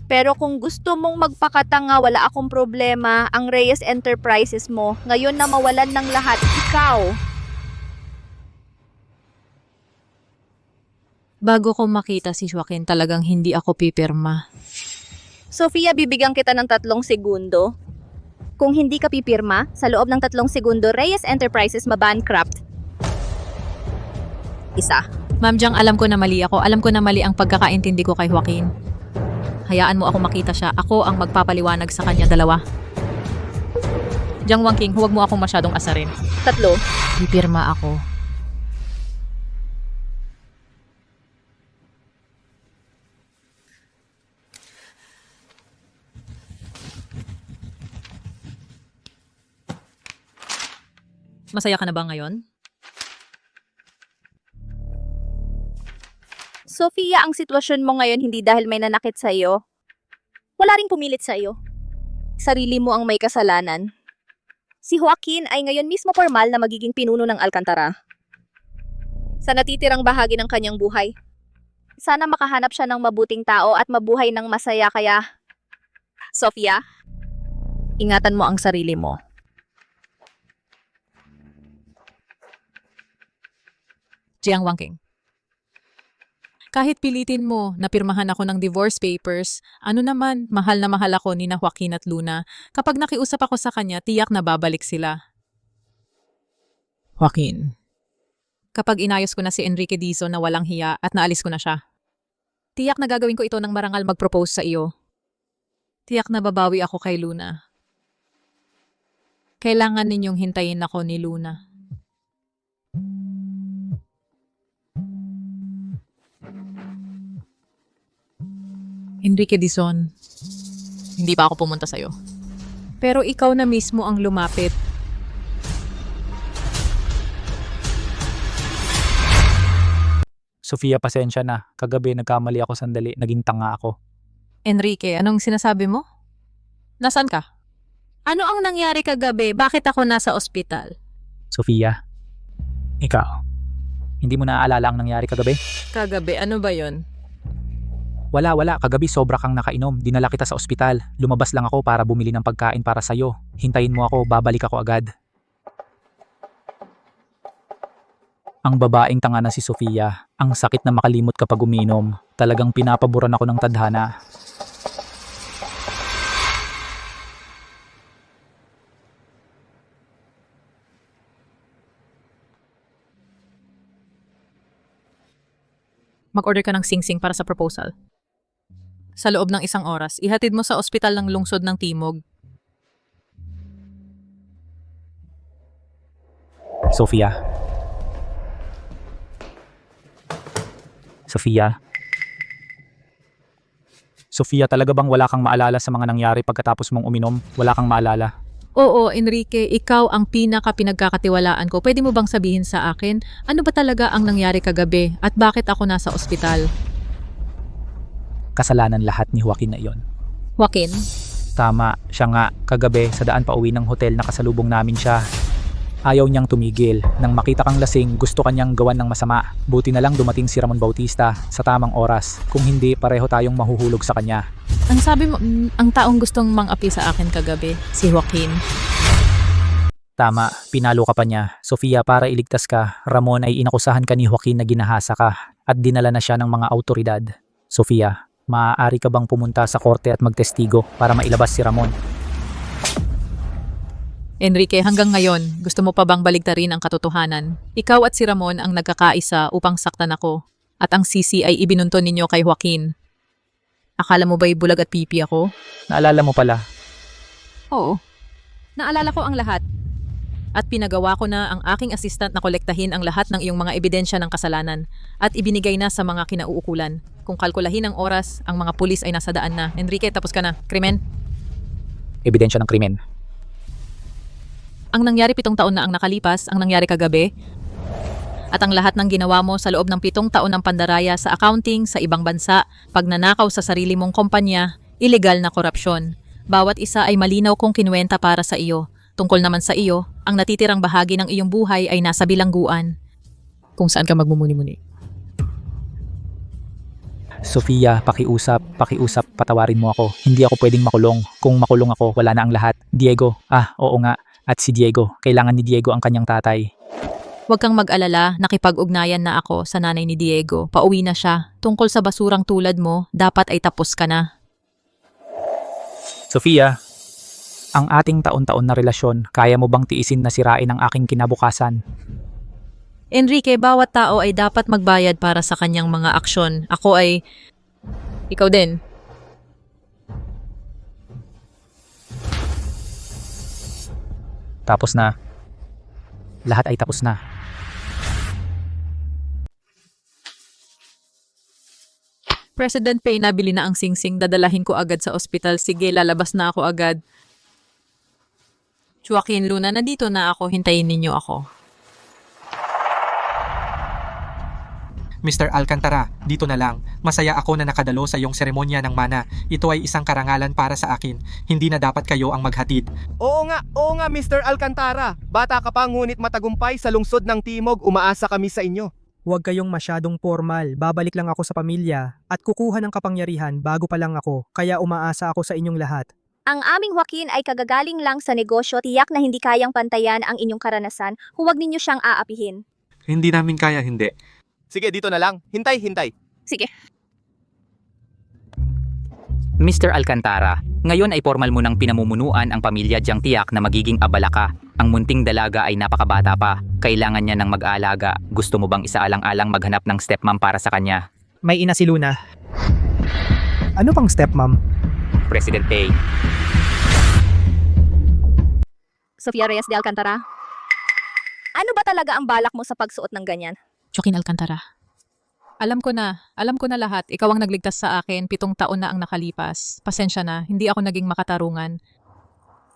Pero kung gusto mong magpakatanga, wala akong problema. Ang Reyes Enterprises mo, ngayon na mawalan ng lahat, ikaw. Bago ko makita si Joaquin, talagang hindi ako pipirma. Sofia, bibigyan kita ng 3 segundo. Kung hindi ka pipirma, sa loob ng 3 segundo, Reyes Enterprises mabankrupt. 1. Ma'am Jiang, alam ko na mali ako. Alam ko na mali ang pagkakaintindi ko kay Joaquin. Hayaan mo ako makita siya. Ako ang magpapaliwanag sa kanya. 2. Jiang Wangking, huwag mo akong masyadong asarin. 3. Pipirma ako. Masaya ka na ba ngayon? Sofia, ang sitwasyon mo ngayon hindi dahil may nanakit sa'yo. Wala ring pumilit sa'yo. Sarili mo ang may kasalanan. Si Joaquin ay ngayon mismo formal na magiging pinuno ng Alcantara. sa natitirang bahagi ng kanyang buhay. Sana makahanap siya ng mabuting tao at mabuhay ng masaya kaya... Sofia, ingatan mo ang sarili mo. Jiang Wangking. Kahit pilitin mo na pirmahan ako ng divorce papers, ano naman, mahal na mahal ako ni na Joaquin at Luna. Kapag nakiusap ako sa kanya, tiyak na babalik sila. Joaquin. Kapag inayos ko na si Enrique Dizon na walang hiya at naalis ko na siya, tiyak na gagawin ko ito ng marangal mag-propose sa iyo. Tiyak na babawi ako kay Luna. Kailangan ninyong hintayin ako ni Luna. Enrique Dizon, hindi pa ako pumunta sa'yo. Pero ikaw na mismo ang lumapit. Sofia, pasensya na. Kagabi nagkamali ako sandali. Naging tanga ako. Enrique, anong sinasabi mo? Nasaan ka? Ano ang nangyari kagabi? Bakit ako nasa ospital? Sofia, ikaw, hindi mo naaalala ang nangyari kagabi? Kagabi, ano ba yon? Wala. Kagabi sobra kang nakainom. Dinala kita sa ospital. Lumabas lang ako para bumili ng pagkain para sa'yo. Hintayin mo ako, babalik ako agad. Ang babaeng tanga na si Sofia. Ang sakit na makalimot kapag uminom. Talagang pinapaboran ako ng tadhana. Mag-order ka ng sing-sing para sa proposal. Sa loob ng 1 oras, ihatid mo sa ospital ng lungsod ng Timog. Sofia. Sofia, talaga bang wala kang maalala sa mga nangyari pagkatapos mong uminom? Wala kang maalala? Oo, Enrique, ikaw ang pinaka-pinagkakatiwalaan ko. Pwede mo bang sabihin sa akin, ano ba talaga ang nangyari kagabi at bakit ako nasa ospital? Kasalanan lahat ni Joaquin na iyon. Joaquin? Tama, siya nga. Kagabi sa daan pa uwi ng hotel nakasalubong namin siya. Ayaw niyang tumigil. Nang makita kang lasing, gusto kanyang gawan ng masama. Buti na lang dumating si Ramon Bautista sa tamang oras. Kung hindi, pareho tayong mahuhulog sa kanya. Ang sabi mo, ang taong gustong mang-api sa akin kagabi, si Joaquin. Tama, pinalo ka pa niya. Sofia, para iligtas ka, Ramon ay inakusahan ka ni Joaquin na ginahasa ka at dinala na siya ng mga autoridad. Sofia, maaari ka bang pumunta sa korte at magtestigo para mailabas si Ramon? Enrique, hanggang ngayon, gusto mo pa bang baligtarin ang katotohanan? Ikaw at si Ramon ang nagkakaisa upang saktan ako at ang sisi ay ibinunton ninyo kay Joaquin. Akala mo ba'y bulag at pipi ako? Naalala mo pala. Oo. Naalala ko ang lahat. At pinagawa ko na ang aking assistant na kolektahin ang lahat ng iyong mga ebidensya ng kasalanan at ibinigay na sa mga kinauukulan. Kung kalkulahin ang oras, ang mga pulis ay nasa daan na. Enrique, tapos ka na. Krimen? Ebidensya ng krimen. Ang nangyari 7 taon na ang nakalipas, ang nangyari kagabi, at ang lahat ng ginawa mo sa loob ng 7 taon ng pandaraya sa accounting sa ibang bansa, pagnanakaw sa sarili mong kumpanya, ilegal na korupsyon. Bawat isa ay malinaw kong kinuwenta para sa iyo. Tungkol naman sa iyo, ang natitirang bahagi ng iyong buhay ay nasa bilangguan. Kung saan ka magmumuni-muni. Sofia, pakiusap, patawarin mo ako. Hindi ako pwedeng makulong. Kung makulong ako, wala na ang lahat. Diego, oo nga. At si Diego, kailangan ni Diego ang kanyang tatay. Huwag kang mag-alala, nakipag-ugnayan na ako sa nanay ni Diego. Pauwi na siya. Tungkol sa basurang tulad mo, dapat ay tapos ka na. Sofia, ang ating taon-taon na relasyon, kaya mo bang tiisin na sirain ang aking kinabukasan? Enrique, bawat tao ay dapat magbayad para sa kanyang mga aksyon. Ako ay... Ikaw din. Tapos na. Lahat ay tapos na. President Pay, nabili na ang singsing. Dadalahin ko agad sa ospital. Sige, lalabas na ako agad. Joaquin, Luna, nandito na ako. Hintayin ninyo ako. Mr. Alcantara, dito na lang. Masaya ako na nakadalo sa iyong seremonya ng mana. Ito ay isang karangalan para sa akin. Hindi na dapat kayo ang maghatid. Oo nga, Mr. Alcantara. Bata ka pa ngunit matagumpay sa lungsod ng Timog, umaasa kami sa inyo. Huwag kayong masyadong formal. Babalik lang ako sa pamilya at kukuha ng kapangyarihan bago pa lang ako. Kaya umaasa ako sa inyong lahat. Ang aming Joaquin ay kagagaling lang sa negosyo, tiyak na hindi kayang pantayan ang inyong karanasan. Huwag ninyo siyang aapihin. Hindi namin kaya, hindi. Sige, dito na lang. Hintay, hintay. Sige. Mr. Alcantara, ngayon ay formal mo ng pinamumunuan ang pamilya diyang tiyak na magiging abala ka. Ang munting dalaga ay napakabata pa. Kailangan niya ng mag-aalaga. Gusto mo bang isaalang-alang maghanap ng stepmom para sa kanya? May ina si Luna. Ano pang stepmom? President Pay. Sofia Reyes de Alcantara? Ano ba talaga ang balak mo sa pagsuot ng ganyan? Joaquin Alcantara. Alam ko na lahat. Ikaw ang nagligtas sa akin, 7 taon na ang nakalipas. Pasensya na, hindi ako naging makatarungan.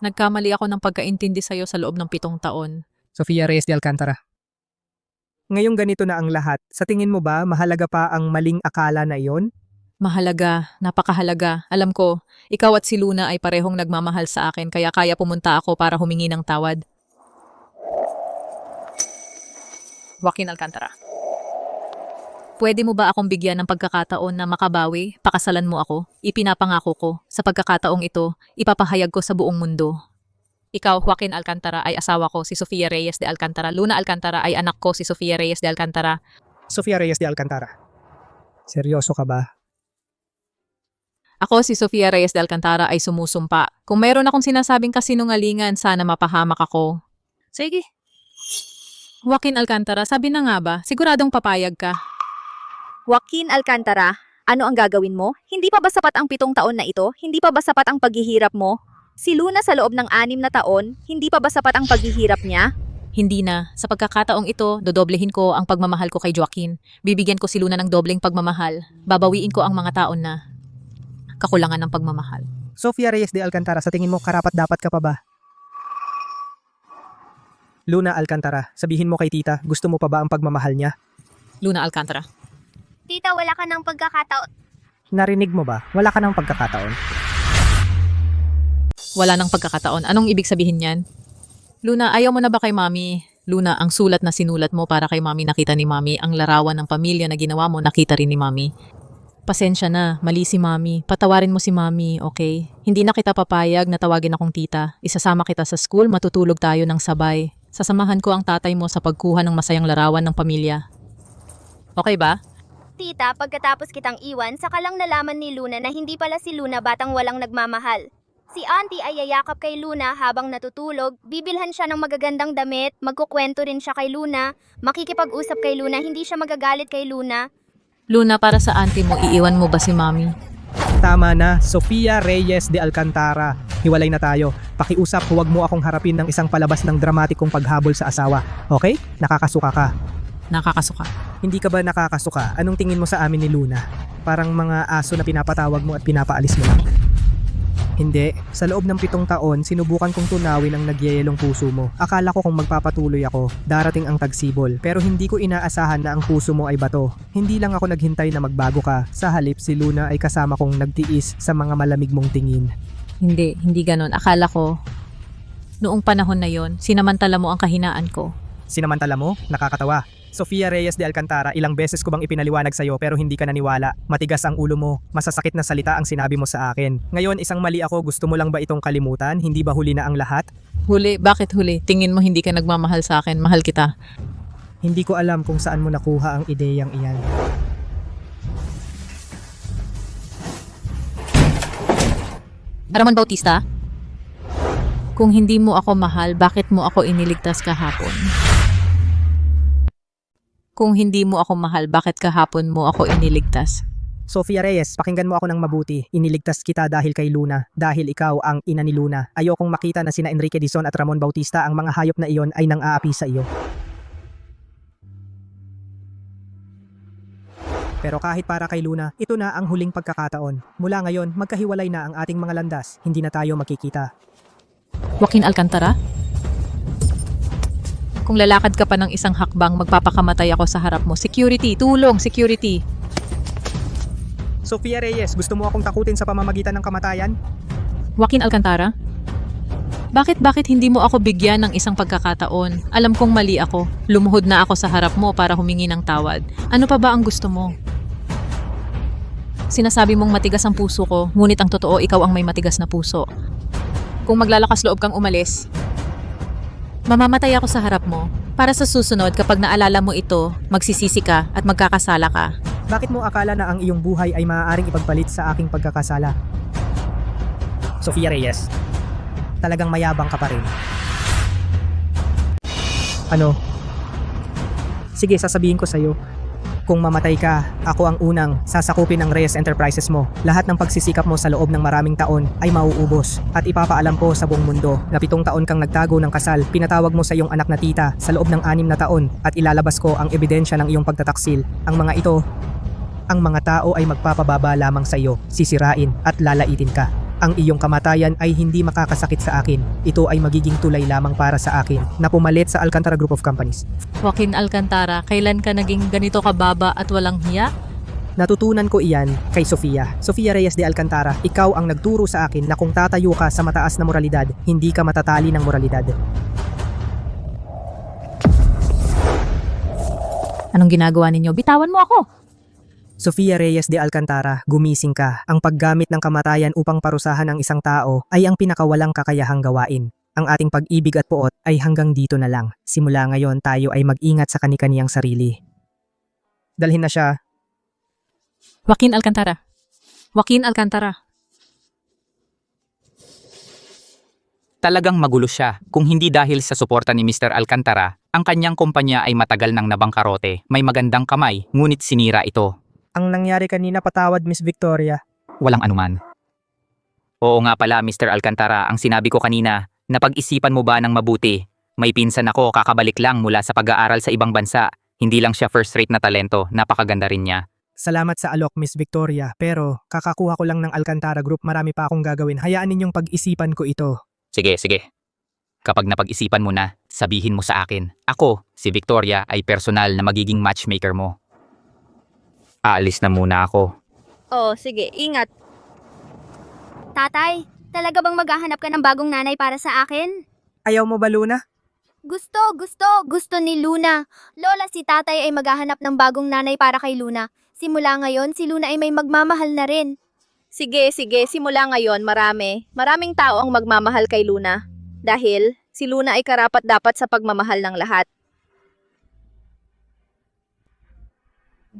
Nagkamali ako ng pagkaintindi sa'yo sa loob ng 7 taon. Sofia Reyes de Alcantara. Ngayong ganito na ang lahat, sa tingin mo ba mahalaga pa ang maling akala na iyon? Mahalaga, napakahalaga. Alam ko, ikaw at si Luna ay parehong nagmamahal sa akin kaya kaya pumunta ako para humingi ng tawad. Joaquin Alcantara. Pwede mo ba akong bigyan ng pagkakataon na makabawi? Pakasalan mo ako. Ipinapangako ko. Sa pagkakataong ito, ipapahayag ko sa buong mundo. Ikaw, Joaquin Alcantara, ay asawa ko, si Sofia Reyes de Alcantara. Luna Alcantara ay anak ko, si Sofia Reyes de Alcantara. Sofia Reyes de Alcantara. Seryoso ka ba? Ako, si Sofia Reyes de Alcantara, ay sumusumpa. Kung mayroon akong sinasabing kasinungalingan, sana mapahamak ako. Sige. Joaquin Alcantara, sabi na nga ba, siguradong papayag ka. Joaquin Alcantara, ano ang gagawin mo? Hindi pa ba sapat ang 7 taon na ito? Hindi pa ba sapat ang paghihirap mo? Si Luna sa loob ng 6 na taon, hindi pa ba sapat ang paghihirap niya? Hindi na. Sa pagkakataong ito, dodoblehin ko ang pagmamahal ko kay Joaquin. Bibigyan ko si Luna ng dobleng pagmamahal. Babawiin ko ang mga taon na kakulangan ng pagmamahal. Sofia Reyes de Alcantara, sa tingin mo karapat-dapat ka pa ba? Luna Alcantara, sabihin mo kay tita, gusto mo pa ba ang pagmamahal niya? Luna Alcantara. Tita, wala ka ng pagkakataon. Narinig mo ba? Wala ka ng pagkakataon. Wala nang pagkakataon. Anong ibig sabihin niyan? Luna, ayaw mo na ba kay Mami? Luna, ang sulat na sinulat mo para kay Mami nakita ni Mami. Ang larawan ng pamilya na ginawa mo nakita rin ni Mami. Pasensya na, mali si Mami. Patawarin mo si Mami, okay? Hindi na kita papayag na tawagin akong tita. Isasama kita sa school, matutulog tayo ng sabay. Sasamahan ko ang tatay mo sa pagkuha ng masayang larawan ng pamilya. Okay ba? Tita, pagkatapos kitang iwan, saka lang nalaman ni Luna na hindi pala si Luna batang walang nagmamahal. Si Auntie ay yayakap kay Luna habang natutulog, bibilhan siya ng magagandang damit, magkukwento rin siya kay Luna, makikipag-usap kay Luna, hindi siya magagalit kay Luna. Luna, para sa auntie mo, iiwan mo ba si Mami? Tama na, Sofia Reyes de Alcantara. Hiwalay na tayo. Pakiusap, huwag mo akong harapin ng isang palabas ng dramatikong paghabol sa asawa. Okay? Nakakasuka ka. Nakakasuka. Hindi ka ba nakakasuka? Anong tingin mo sa amin ni Luna? Parang mga aso na pinapatawag mo at pinapaalis mo lang. Hindi. Sa loob ng 7 taon, sinubukan kong tunawin ang nagyayelong puso mo. Akala ko kung magpapatuloy ako, darating ang tagsibol. Pero hindi ko inaasahan na ang puso mo ay bato. Hindi lang ako naghintay na magbago ka. Sa halip, si Luna ay kasama kong nagtiis sa mga malamig mong tingin. Hindi ganon. Akala ko, noong panahon na yon, sinamantala mo ang kahinaan ko. Sinamantala mo? Nakakatawa. Sofia Reyes de Alcantara, ilang beses ko bang ipinaliwanag sa'yo pero hindi ka naniwala. Matigas ang ulo mo, masasakit na salita ang sinabi mo sa akin. Ngayon isang mali ako, gusto mo lang ba itong kalimutan? Hindi ba huli na ang lahat? Huli? Bakit huli? Tingin mo hindi ka nagmamahal sa akin, mahal kita. Hindi ko alam kung saan mo nakuha ang ideyang iyan. Ramon Bautista? Kung hindi mo ako mahal, bakit mo ako iniligtas kahapon? Kung hindi mo ako mahal, bakit kahapon mo ako iniligtas? Sofia Reyes, pakinggan mo ako ng mabuti. Iniligtas kita dahil kay Luna, dahil ikaw ang ina ni Luna. Ayokong makita na sina Enrique Dizon at Ramon Bautista ang mga hayop na iyon ay nang-aapi sa iyo. Pero kahit para kay Luna, ito na ang huling pagkakataon. Mula ngayon, magkahiwalay na ang ating mga landas. Hindi na tayo magkikita. Joaquin Alcantara? Kung lalakad ka pa ng isang hakbang, magpapakamatay ako sa harap mo. Security! Tulong! Security! Sofia Reyes, gusto mo akong takutin sa pamamagitan ng kamatayan? Joaquin Alcantara? Bakit hindi mo ako bigyan ng isang pagkakataon? Alam kong mali ako. Lumuhod na ako sa harap mo para humingi ng tawad. Ano pa ba ang gusto mo? Sinasabi mong matigas ang puso ko, ngunit ang totoo ikaw ang may matigas na puso. Kung maglalakas loob kang umalis, mamamatay ako sa harap mo. Para sa susunod kapag naalala mo ito, magsisisi ka at magkakasala ka. Bakit mo akala na ang iyong buhay ay maaaring ipagpalit sa aking pagkakasala? Sofia Reyes, talagang mayabang ka pa rin. Ano? Sige, sasabihin ko sa'yo. Kung mamatay ka, ako ang unang sasakupin ng Reyes Enterprises mo. Lahat ng pagsisikap mo sa loob ng maraming taon ay mauubos. At ipapaalam ko sa buong mundo na 7 taon kang nagtago ng kasal, pinatawag mo sa iyong anak na tita sa loob ng 6 na taon at ilalabas ko ang ebidensya ng iyong pagtataksil. Ang mga tao ay magpapababa lamang sa iyo, sisirain at lalaitin ka. Ang iyong kamatayan ay hindi makakasakit sa akin. Ito ay magiging tulay lamang para sa akin na pumalit sa Alcantara Group of Companies. Joaquin Alcantara, kailan ka naging ganito kababa at walang hiya? Natutunan ko iyan kay Sofia. Sofia Reyes de Alcantara, ikaw ang nagturo sa akin na kung tatayo ka sa mataas na moralidad, hindi ka matatali ng moralidad. Anong ginagawa ninyo? Bitawan mo ako! Sofia Reyes de Alcantara, gumising ka. Ang paggamit ng kamatayan upang parusahan ang isang tao ay ang pinakawalang kakayahang gawain. Ang ating pag-ibig at puot ay hanggang dito na lang. Simula ngayon tayo ay mag-ingat sa kani-kaniyang sarili. Dalhin na siya. Joaquin Alcantara. Joaquin Alcantara. Talagang magulo siya. Kung hindi dahil sa suporta ni Mr. Alcantara, ang kanyang kumpanya ay matagal nang nabangkarote. May magandang kamay, ngunit sinira ito. Ang nangyari kanina, patawad Miss Victoria. Walang anuman. Oo nga pala, Mr. Alcantara, ang sinabi ko kanina, napag-isipan mo ba ng mabuti? May pinsan ako, kakabalik lang mula sa pag-aaral sa ibang bansa. Hindi lang siya first-rate na talento, napakaganda rin niya. Salamat sa alok, Miss Victoria. Pero kakakuha ko lang ng Alcantara Group, marami pa akong gagawin. Hayaan ninyong pag-isipan ko ito. Sige. Kapag napag-isipan mo na, sabihin mo sa akin. Ako, si Victoria, ay personal na magiging matchmaker mo. Aalis na muna ako. Oh, sige, ingat. Tatay, talaga bang maghahanap ka ng bagong nanay para sa akin? Ayaw mo ba, Luna? Gusto ni Luna. Lola, si tatay ay maghahanap ng bagong nanay para kay Luna. Simula ngayon, si Luna ay may magmamahal na rin. Sige, simula ngayon maraming tao ang magmamahal kay Luna. Dahil si Luna ay karapat-dapat sa pagmamahal ng lahat.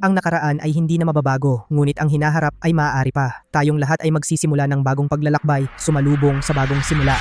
Ang nakaraan ay hindi na mababago, ngunit ang hinaharap ay maaari pa. Tayong lahat ay magsisimula ng bagong paglalakbay, sumalubong sa bagong simula.